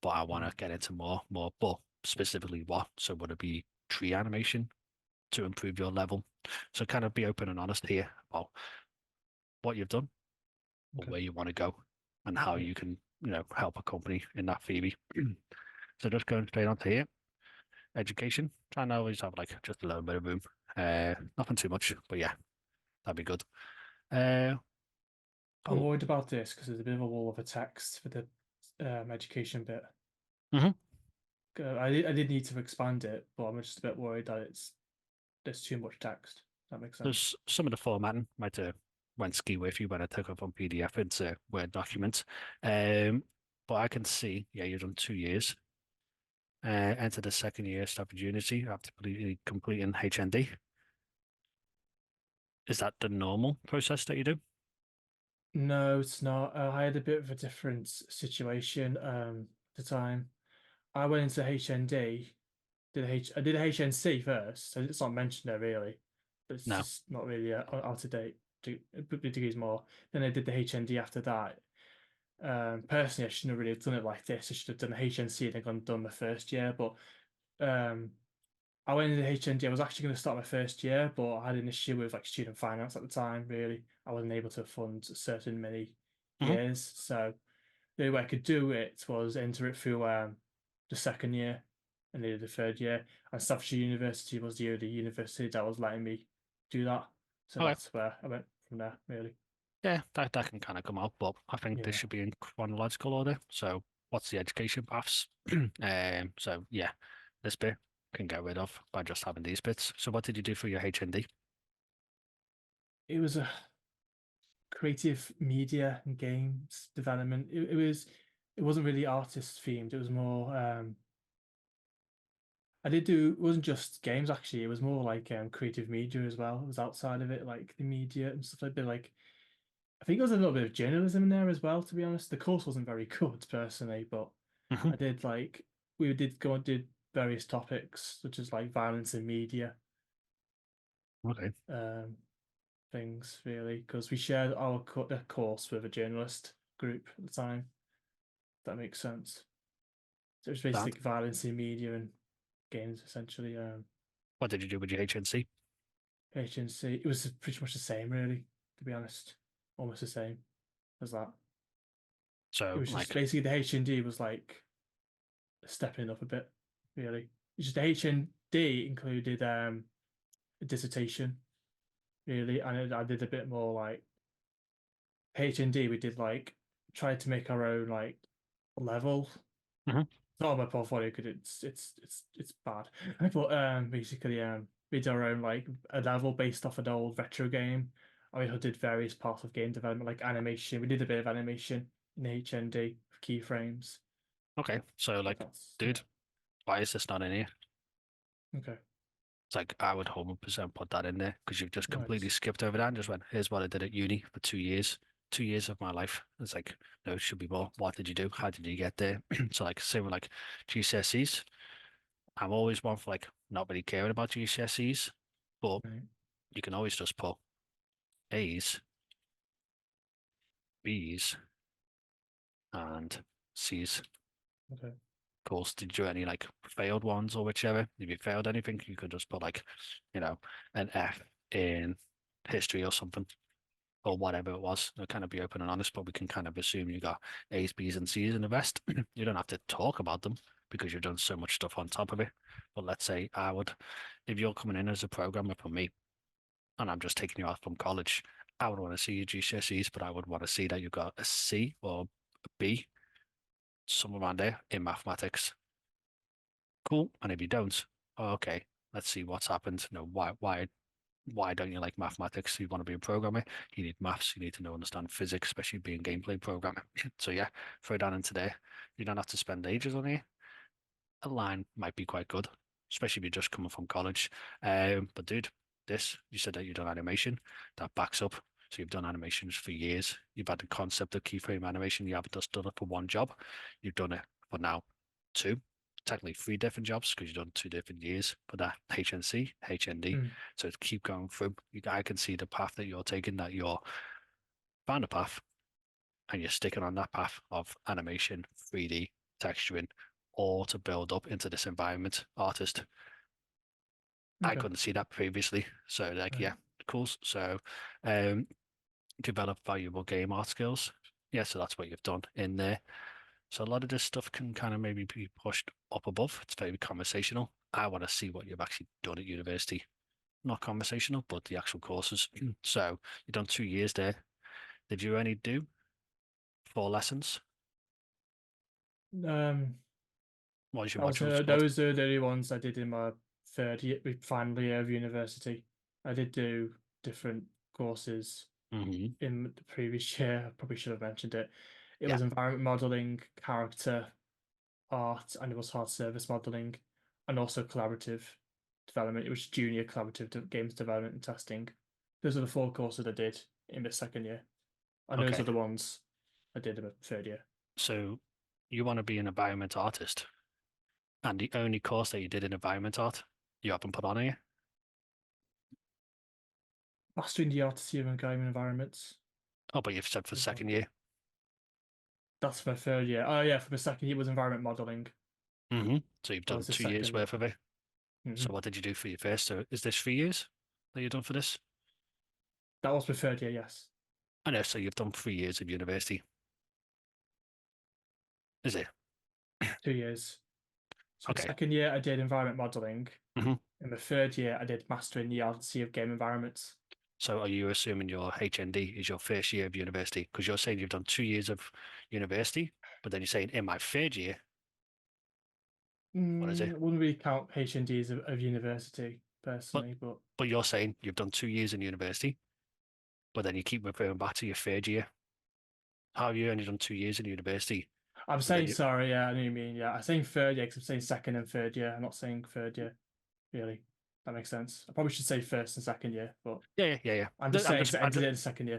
But I want to Mm. get into more, but specifically what? So would it be tree animation to improve your level? So kind of be open and honest here about what you've done or Okay. where you want to go and how Right. you can, help a company in that theory. So just going straight on to here, education. Try and always have like just a little bit of room. Nothing too much, but yeah, that'd be good. Uh, I'm cool. worried about this because there's a bit of a wall of a text for the education bit. hmm I did need to expand it, but I'm just a bit worried that there's too much text. That makes sense. There's some of the formatting might have went ski with you when I took up on PDF into Word documents. But I can see, yeah, you've done 2 years. Enter the second year staff opportunity after completing HND. Is that the normal process that you do? No, it's not. I had a bit of a different situation at the time. I went into HND, I did a HNC first, so it's not mentioned there really. But it's No. just not really out of date. The degrees more. Then I did the HND after that. Personally, I shouldn't have really done it like this. I should have done the HNC and then gone done my first year. But um, I went into HND. I was actually going to start my first year, but I had an issue with like student finance at the time. Really, I wasn't able to fund certain many hmm years. So the only way I could do it was enter it through the second year and then the third year. And Staffordshire University was the only university that was letting me do that. So Okay. that's where I went from there. Really, Yeah, that can kind of come out, but I think this yeah. should be in chronological order. So what's the education paths? So yeah, this bit can get rid of by just having these bits. So what did you do for your HND? It was a creative media and games development. It wasn't really artist themed. It was more I did do it wasn't just games actually, it was more like creative media as well. It was outside of it, like the media and stuff like that. Like I think there was a little bit of journalism in there as well, to be honest. The course wasn't very good personally, but hmm I did like we did go and did various topics such as like violence in media, Okay. um, things really, because we shared our course with a journalist group at the time. If that makes sense. So it was That. basically violence in media and games essentially. What did you do with your HNC? HNC. It was pretty much the same, really, to be honest. Almost the same as that. It So was just like, basically the HND was like stepping up a bit, really. It's just the HND included a dissertation, really, and I did a bit more like HND. We did like tried to make our own like level. Mhm. It's not on my portfolio because it's bad. But basically we did our own like a level based off an old retro game. I also did various parts of game development like animation. We did a bit of animation in HND with keyframes. Okay, so But like, that's yeah. dude, why is this not in here? Okay. It's like I would 100% put that in there because you've just completely Right. skipped over that and just went, here's what I did at uni for 2 years, 2 years of my life. It's like, no, it should be more. What did you do? How did you get there? So like, same with like GCSEs. I'm always one for like not really caring about GCSEs, but Right. you can always just put A's, B's, and C's. Okay. Of course, did you do any like failed ones or whichever? If you failed anything, you could just put like, you know, an F in history or something, or whatever it was. They'll kind of be open and honest, but we can kind of assume you got A's, B's, and C's in the rest. You don't have to talk about them because you've done so much stuff on top of it. But let's say I would, if you're coming in as a programmer for me, and I'm just taking you out from college, I would want to see your GCSEs, but I would want to see that you've got a C or a B, somewhere around there in mathematics. Cool. And if you don't, okay, let's see what's happened. Why don't you like mathematics? You want to be a programmer, you need maths, you need to know understand physics, especially being gameplay programmer. So yeah, throw that into there. You don't have to spend ages on it. A line might be quite good, especially if you're just coming from college. But dude, this, you said that you've done animation, that backs up. So you've done animations for years. You've had the concept of keyframe animation. You haven't just done it for one job. You've done it for now two, technically three different jobs because you've done 2 different years for that HNC, HND. Mm. So to keep going through, I can see the path that you're taking, that you're found a path and you're sticking on that path of animation, 3D, texturing, all to build up into this environment artist. I Okay. couldn't see that previously. So like, Right. yeah, cool. So um develop valuable game art skills. Yeah, so that's what you've done in there. So a lot of this stuff can kind of maybe be pushed up above. It's very conversational. I want to see what you've actually done at university. Not conversational, but the actual courses. So you've done 2 years there. Did you only do 4 lessons? Um, What was your that was modules called? those are the only ones I did in my third year, final year of university. I did do different courses Hmm. in the previous year. I probably should have mentioned it. It Yeah. was environment modeling, character art, and it was hard service modeling, and also collaborative development. It was junior collaborative games development and testing. Those are the 4 courses I did in the second year, and those Okay. are the ones I did in the third year. So you want to be an environment artist, and the only course that you did in environment art, you haven't put on here. Mastering the artistry of game environments. Oh, but you've said for Was one. second year. That's my third year. Oh yeah, for the second year was environment modeling. So you've That done was the 2 years second. worth of it. So what did you do for your first? So is this 3 years that you've done for this? That was my third year, yes. I know. So you've done 3 years of university. Is it? 2 years. So the Okay. second year I did environment modeling. hmm In the third year I did mastering the artistry of game environments. So are you assuming your HND is your first year of university? Because you're saying you've done 2 years of university, but then you're saying in my third year, what is it? I wouldn't really count HNDs of university But personally, but but you're saying you've done 2 years in university, but then you keep referring back to your third year. How have you only done 2 years in university? I'm But then saying you, sorry, yeah, I know what you mean. Yeah, I'm saying third year because I'm saying second and third year. I'm not saying third year, really. That makes sense. I probably should say first and second year, but yeah. I'm No, just saying 'cause I I'm entered just it in the second year.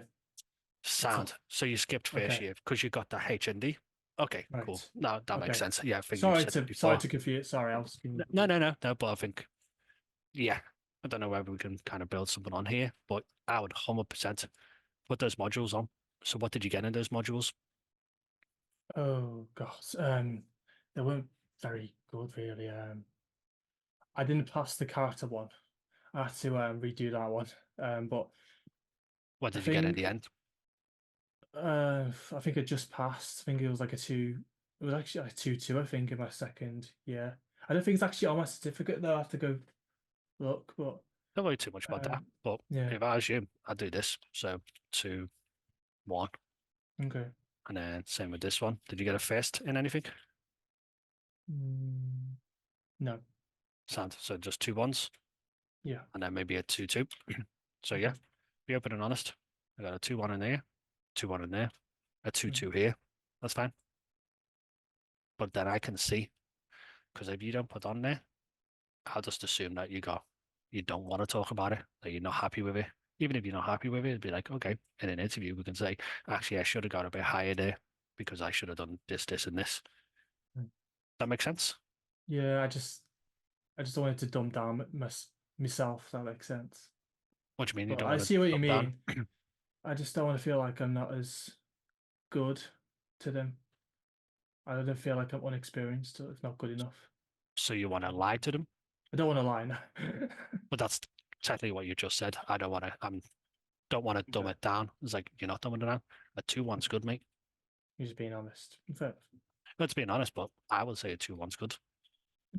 That's all. sound. So you skipped first Okay, year because you got the HND. Okay, cool. right. No, that makes Okay. sense. Yeah, I think you've Sorry said it sorry before. to confuse. Sorry, I was being No. But I think, yeah, I don't know whether we can kind of build something on here, but I would 100% put those modules on. So what did you get in those modules? oh god. They weren't very good really. I didn't pass the character one. I had to redo that one. But What I did you get in the think end? I think I just passed. I think it was like a two. It was actually like 2-2, I think, in my second year. I don't think it's actually on my certificate though. I have to go look, but Don't worry too much about that. But yeah. if I was you, I'd do this. So 2-1, Okay. and then same with this one. Did you get a first in anything? Mm, no. Sound. So just 2-1s, Yeah. and then maybe a 2-2. So Okay. yeah, be open and honest. I got a 2-1 in there, 2-1 in there, a Mm. 2-2 here. That's fine. But then I can see, because if you don't put on there, I'll just assume that you don't want to talk about it, that you're not happy with it. Even if you're not happy with it, it'd be like, okay, in an interview, we can say, actually, I should have got a bit higher there because I should have done this, this, and this. Mm. That makes sense? Yeah. I just wanted to dumb down myself. If that makes sense. What do you mean you But don't I want to see what you dumb down? mean. I just don't want to feel like I'm not as good to them. I don't feel like I'm unexperienced or if not good enough. So you want to lie to them? I don't want to lie now. But that's technically what you just said. I don't want to dumb Okay. it down. It's like, you're not dumbing it down. A 2-1's good, mate. You're just being honest. Fair. Let's be honest, but I would say a 2-1's good.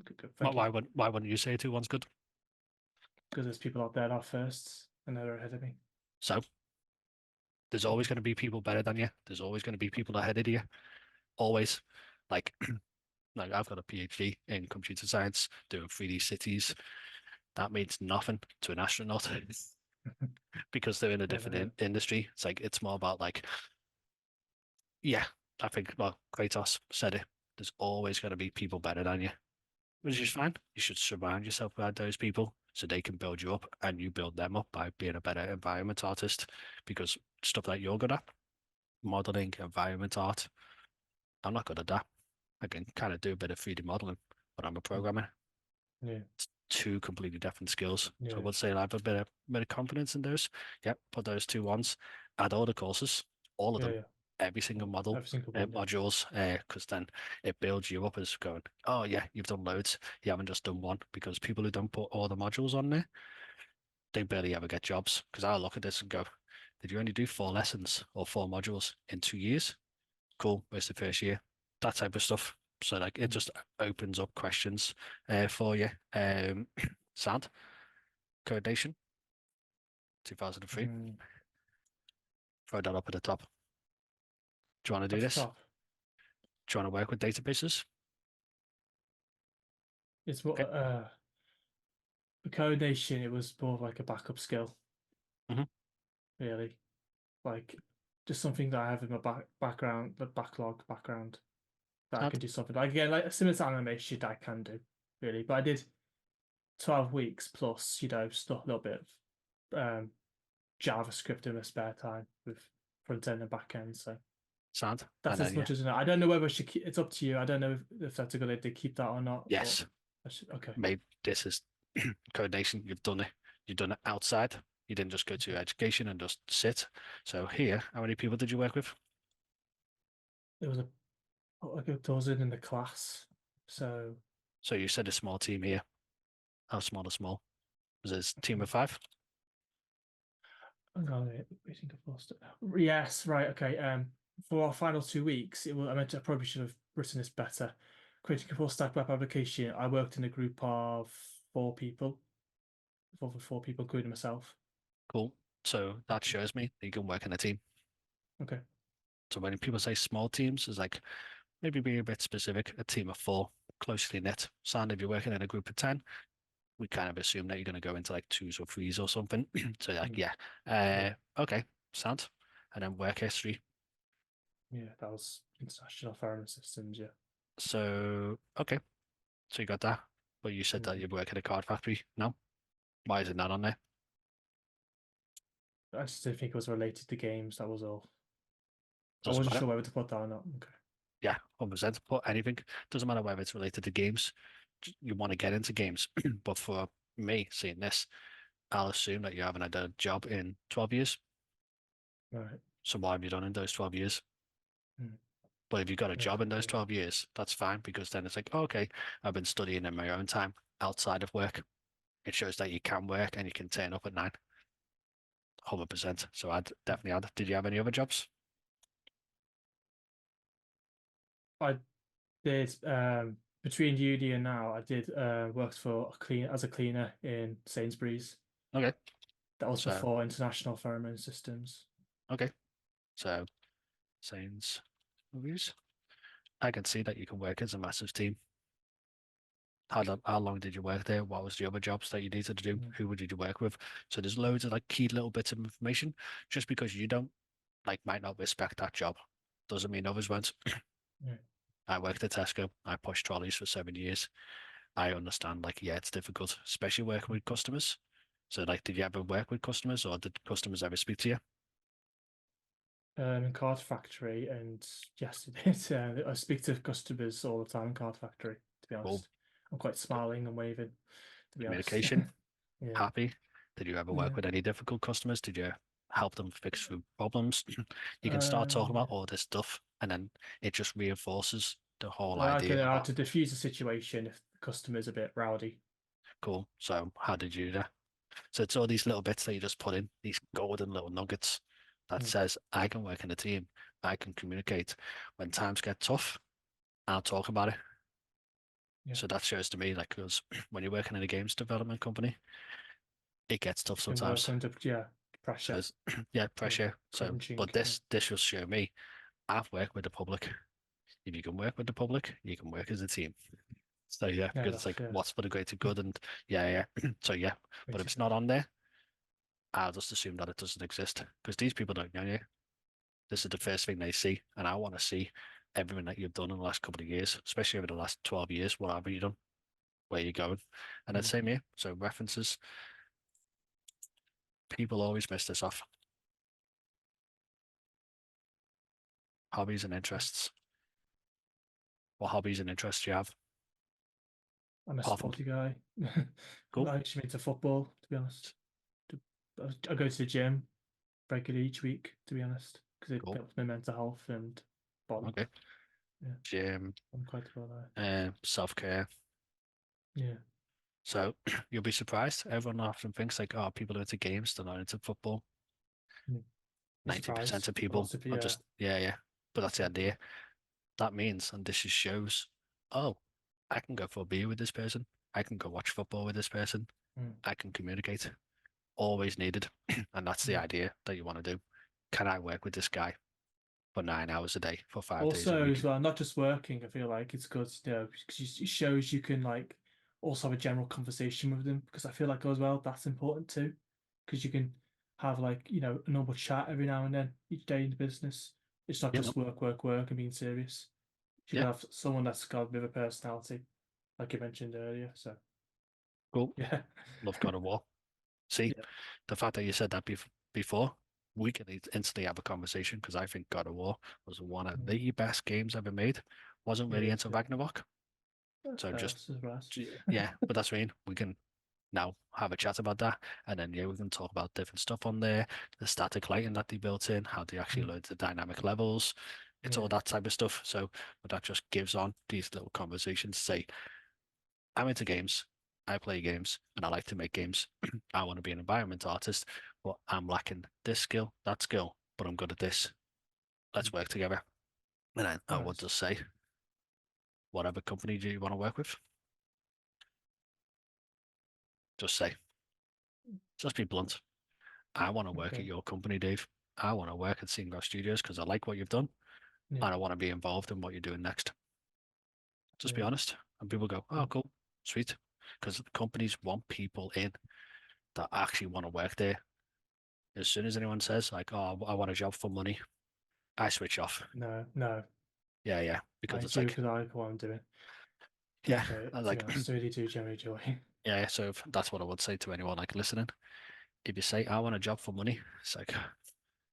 Good. Thank you. Why wouldn't you say a 2-1's good? Because there's people out there that are firsts and they're ahead of me. So there's always going to be people better than you. There's always going to be people ahead of you. Always. Like, like I've got a PhD in computer science doing 3D cities. That means nothing to an astronaut because they're in a Yeah, different industry. It's like, it's more about like, yeah, I think, well, Kratos said it. There's always going to be people better than you, which is fine. You should surround yourself with those people so they can build you up and you build them up by being a better environment artist. Because stuff that you're good at, modeling, environment art, I'm not good at that. I can kind of do a bit of 3D modeling, but I'm a programmer. Yeah. It's two completely different skills. So I Yeah. would say I have a bit of confidence in those. Yep, put those two ones, add all the courses, all of Yeah. them, Yeah. every single model, Every single one. Yeah. modules, because then it builds you up as going, oh yeah, you've done loads. You haven't just done one, because people who don't put all the modules on there, they barely ever get jobs. Because I look at this and go, did you only do 4 lessons or 4 modules in 2 years? Cool, where's the first year? That type of stuff. So like it just opens up questions for you. Sad. Code Nation, 2003. Mm. Throw that up at the top. Do you want to do That's this? tough. Do you want to work with databases? It's what Okay. the Code Nation. It was more of like a backup skill, Mhm. really. Like just something that I have in my background, the background that I Sad. can do something. Like again, like similar to animation, I can do really. But I did 12 weeks plus, stuff a little bit of JavaScript in my spare time with front end and back end. So Sad. that's And then as yeah. much as I know. I don't know whether I should keep, it's up to you. I don't know if that's a good idea to keep that or not. But Yes. I should, okay. Maybe this is Code Nation. You've done it. You've done it outside. You didn't just go to education and just sit. So here, how many people did you work with? There was like a dozen in the class. So So you said a small team here. How small is small? Was it a team of 5? hang on a minute, waiting for Foster. Yes, right, okay. For our final 2 weeks, I probably should have written this better. Creating a full stack web application. I worked in a group of 4 people, four people, including myself. Cool. So that shows me that you can work in a team. Okay. So when people say small teams, it's like maybe be a bit specific. A team of 4, closely knit. Sound if you're working in a group of 10, we kind of assume that you're going to go into like 2s or 3s or something. So like, yeah. Okay, sound. And then work history. Yeah, that was international firing systems. Yeah. So okay, so you got that. But you said that you work at a card factory. No, why is it not on there? I just didn't think it was related to games. That was all. I Doesn't wasn't matter. sure whether to put that or not. Okay. Yeah, 100%. Put anything. Doesn't matter whether it's related to games. You want to get into games. But for me, seeing this, I'll assume that you haven't had a job in 12 years. Right. So why have you done in those 12 years? Hmm. But if you've got a Yeah. job in those Yeah. 12 years, that's fine because then it's like, oh, okay, I've been studying in my own time outside of work. It shows that you can work and you can turn up at 9. 100%. So I'd definitely add. Did you have any other jobs? I did between uni and now. I did worked for as a cleaner in Sainsbury's. Okay. That was So, before international pheromone systems. okay. So, Saints movies. I can see that you can work as a massive team. How long did you work there? What was the other jobs that you needed to do? Mm. Who did you work with? So there's loads of like key little bits of information. Just because you don't might not respect that job, doesn't mean others won't. Yeah. I worked at Tesco. I pushed trolleys for 7 years. I understand, like, yeah, it's difficult, especially working with customers. So, like, did you ever work with customers or did customers ever speak to you? In Card Factory, and yes, it is. I speak to customers all the time in Card Factory. To be Well, honest, I'm quite smiling and waving. To be honest, communication, yeah. happy. Did you ever work Yeah. with any difficult customers? Did you help them fix through problems? You can start talking Yeah. about all this stuff and then it just reinforces the whole I can idea know how about to diffuse a situation if the customer's a bit rowdy. cool. So how did you do that? So it's all these little bits that you just put in, these golden little nuggets that Mm. says, I can work in a team, I can communicate. When times get tough, I'll talk about it. Yeah, So that shows to me, like, because when you're working in a games development company, it gets tough you can work sometimes. under So pressure. it's, yeah, Yeah, pressure. So, crunching. but this will show me I've worked with the public. If you can work with the public, you can work as a team. So yeah, Yeah, because it's that's like what's for the greater good, and yeah. So yeah, but if it's basically. not on there, I'll just assume that it doesn't exist because these people don't know you. This is the first thing they see, and I want to see everything that you've done in the last couple of years, especially over the last 12 years, what have you done, where you're going. And then same here. So references, people always miss this off. Hobbies and interests. What hobbies and interests do you have? I'm a Apart from sporty guy. cool, I actually into football, to be honest. I go to the gym regularly each week, to be honest, because it cool, helps my mental health and body. okay. Yeah, Gym, I'm quite well there. self-care. Yeah, So you'll be surprised. Everyone often thinks like, oh, people are into games, they're not into football. yeah. Be 90% surprised. of A people lot of are yeah, just, yeah, yeah. But that's the idea. That means, and this just shows, oh, I can go for a beer with this person. I can go watch football with this person. mm, I can communicate. Always needed. And that's the yeah. idea that you want to do. Can I work with this guy for 9 hours a day, for 5 days a Also, week? as well, not just working. I feel like it's good, because it shows you can like also have a general conversation with them. Because I feel like as well that's important too, because you can have like a normal chat every now and then each day in the business. It's not You know, just work, work, work and being serious. You yeah, can have someone that's got a bit of a personality, like you mentioned earlier. So cool. yeah, Love God of War. See, yeah, the fact that you said that before, we can instantly have a conversation because I think God of War was one of mm, the best games ever made. Wasn't it really is. into Yeah, Ragnarok. So just, that's right. yeah, but that's what I mean. We can now have a chat about that. And then, yeah, we can talk about different stuff on there, the static lighting that they built in, how they actually Mm, load the dynamic levels. It's yeah, all that type of stuff. So, but that just gives on these little conversations. Say, I'm into games. I play games and I like to make games. I want to be an environment artist, but I'm lacking this skill, that skill, but I'm good at this. mm, Let's work together. And then I would nice. just say, whatever company do you want to work with? Just say, just be blunt. I want to work at Okay, your company, Dave. I want to work at Scenegraph Studios because I like what you've done yeah, and I want to be involved in what you're doing next. Just be yeah, honest. And people go, oh, mm, cool, sweet. Because companies want people in that actually want to work there. As soon as anyone says, like, oh, I want a job for money, I switch off. no, no. Yeah, yeah. Because I it's do like, because I like what I'm doing. Do yeah, enjoy it, I to be like, honest. I really do generally enjoy it. yeah. So if, that's what I would say to anyone like listening. If you say, I want a job for money, it's like,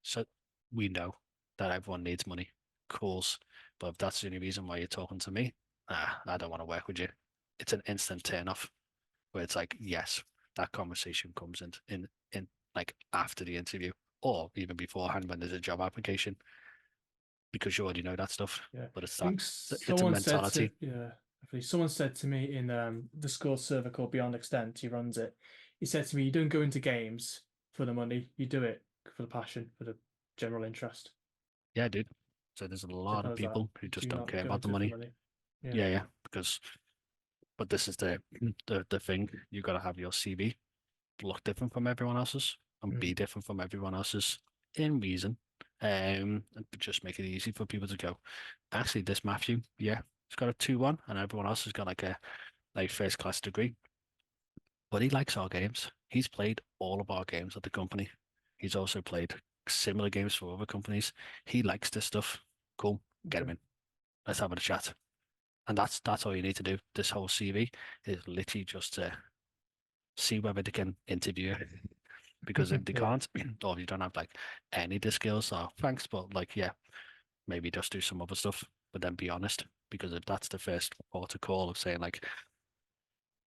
so we know that everyone needs money. Course. But if that's the only reason why you're talking to me, I don't want to work with you. It's an instant turn off where it's like, yes, that conversation comes in like after the interview or even beforehand when there's a job application because you already know that stuff. Yeah, But it's I that think it's a someone said to mentality. yeah, definitely. Someone said to me in the school server called Beyond Extent. He runs it. He said to me, "You don't go into games for the money. You do it for the passion, for the general interest." Yeah, dude. So there's a lot Simple of as that. people who just Do don't not care go about the into it for money. money. Yeah. Yeah, yeah. Because but this is the thing. You gotta have your CV look different from everyone else's and Mm, be different from everyone else's in reason. And just make it easy for people to go, actually, this Matthew, yeah, he's got a 2-1, and everyone else has got like a first class degree. But he likes our games. He's played all of our games at the company. He's also played similar games for other companies. He likes this stuff. Cool. Get him okay. in. Let's have a chat. And that's all you need to do. This whole CV is literally just to see whether they can interview you. Because if they Yeah. can't, or if you don't have like any of the skills, so thanks, but like yeah, maybe just do some other stuff, but then be honest. Because if that's the first port of call of saying like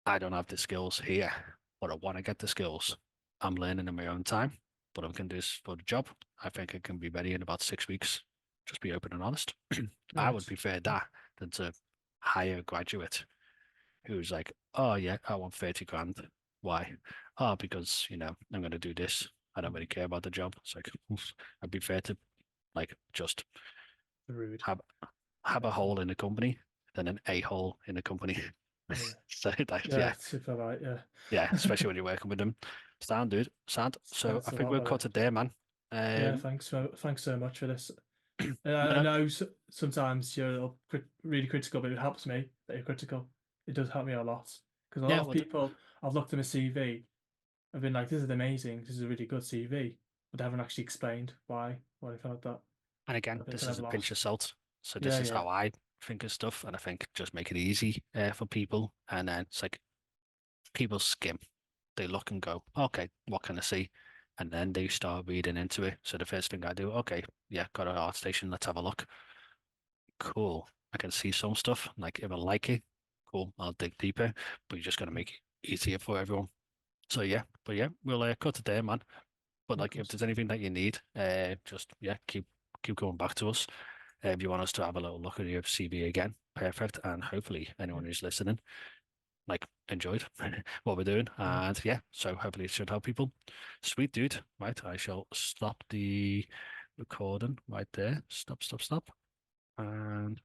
I don't have the skills here, but I want to get the skills, I'm learning in my own time, but I can do this for the job. I think I can be ready in about 6 weeks. Just be open and honest. I would Nice. prefer that than to hire a graduate who's like, oh yeah, I want 30 grand. Why? Oh, because, I'm going to do this. I don't really care about the job. It's like, I'd be fair to like just Rude. have have a Definitely. hole in the company than an a-hole in the company. Yeah. So like, Yeah. yeah, Super right. Yeah. yeah, especially when you're working with them. Sound, dude. Sound. So I Thanks a think lot, we'll buddy. cut it there, man. Yeah. Um, Thanks so much for this. no, I no, know sometimes you're a little really critical, but it helps me that you're critical. It does help me a lot because a lot yeah, of well, people I've looked at my CV, I've been like, "This is amazing. This is a really good CV," but they haven't actually explained why they felt that. and again, I feel this kind is of a pinch of lost. salt. So this is yeah. how I think of stuff, and I think just make it easy for people. And then it's like people skim, they look and go, okay, what can I see? And then they start reading into it. So the first thing I do, okay, yeah, got an art station, let's have a look. Cool. I can see some stuff. Like if I like it, cool, I'll dig deeper. But you're just gonna make it easier for everyone. So yeah, but yeah, we'll cut it there, man. But Of like if course. there's anything that you need, just yeah, keep going back to us. If you want us to have a little look at your CV again, perfect. And hopefully anyone who's listening, like enjoyed what we're doing. Yeah. And yeah, so hopefully it should help people. Sweet dude. Right, I shall stop the recording right there. Stop. And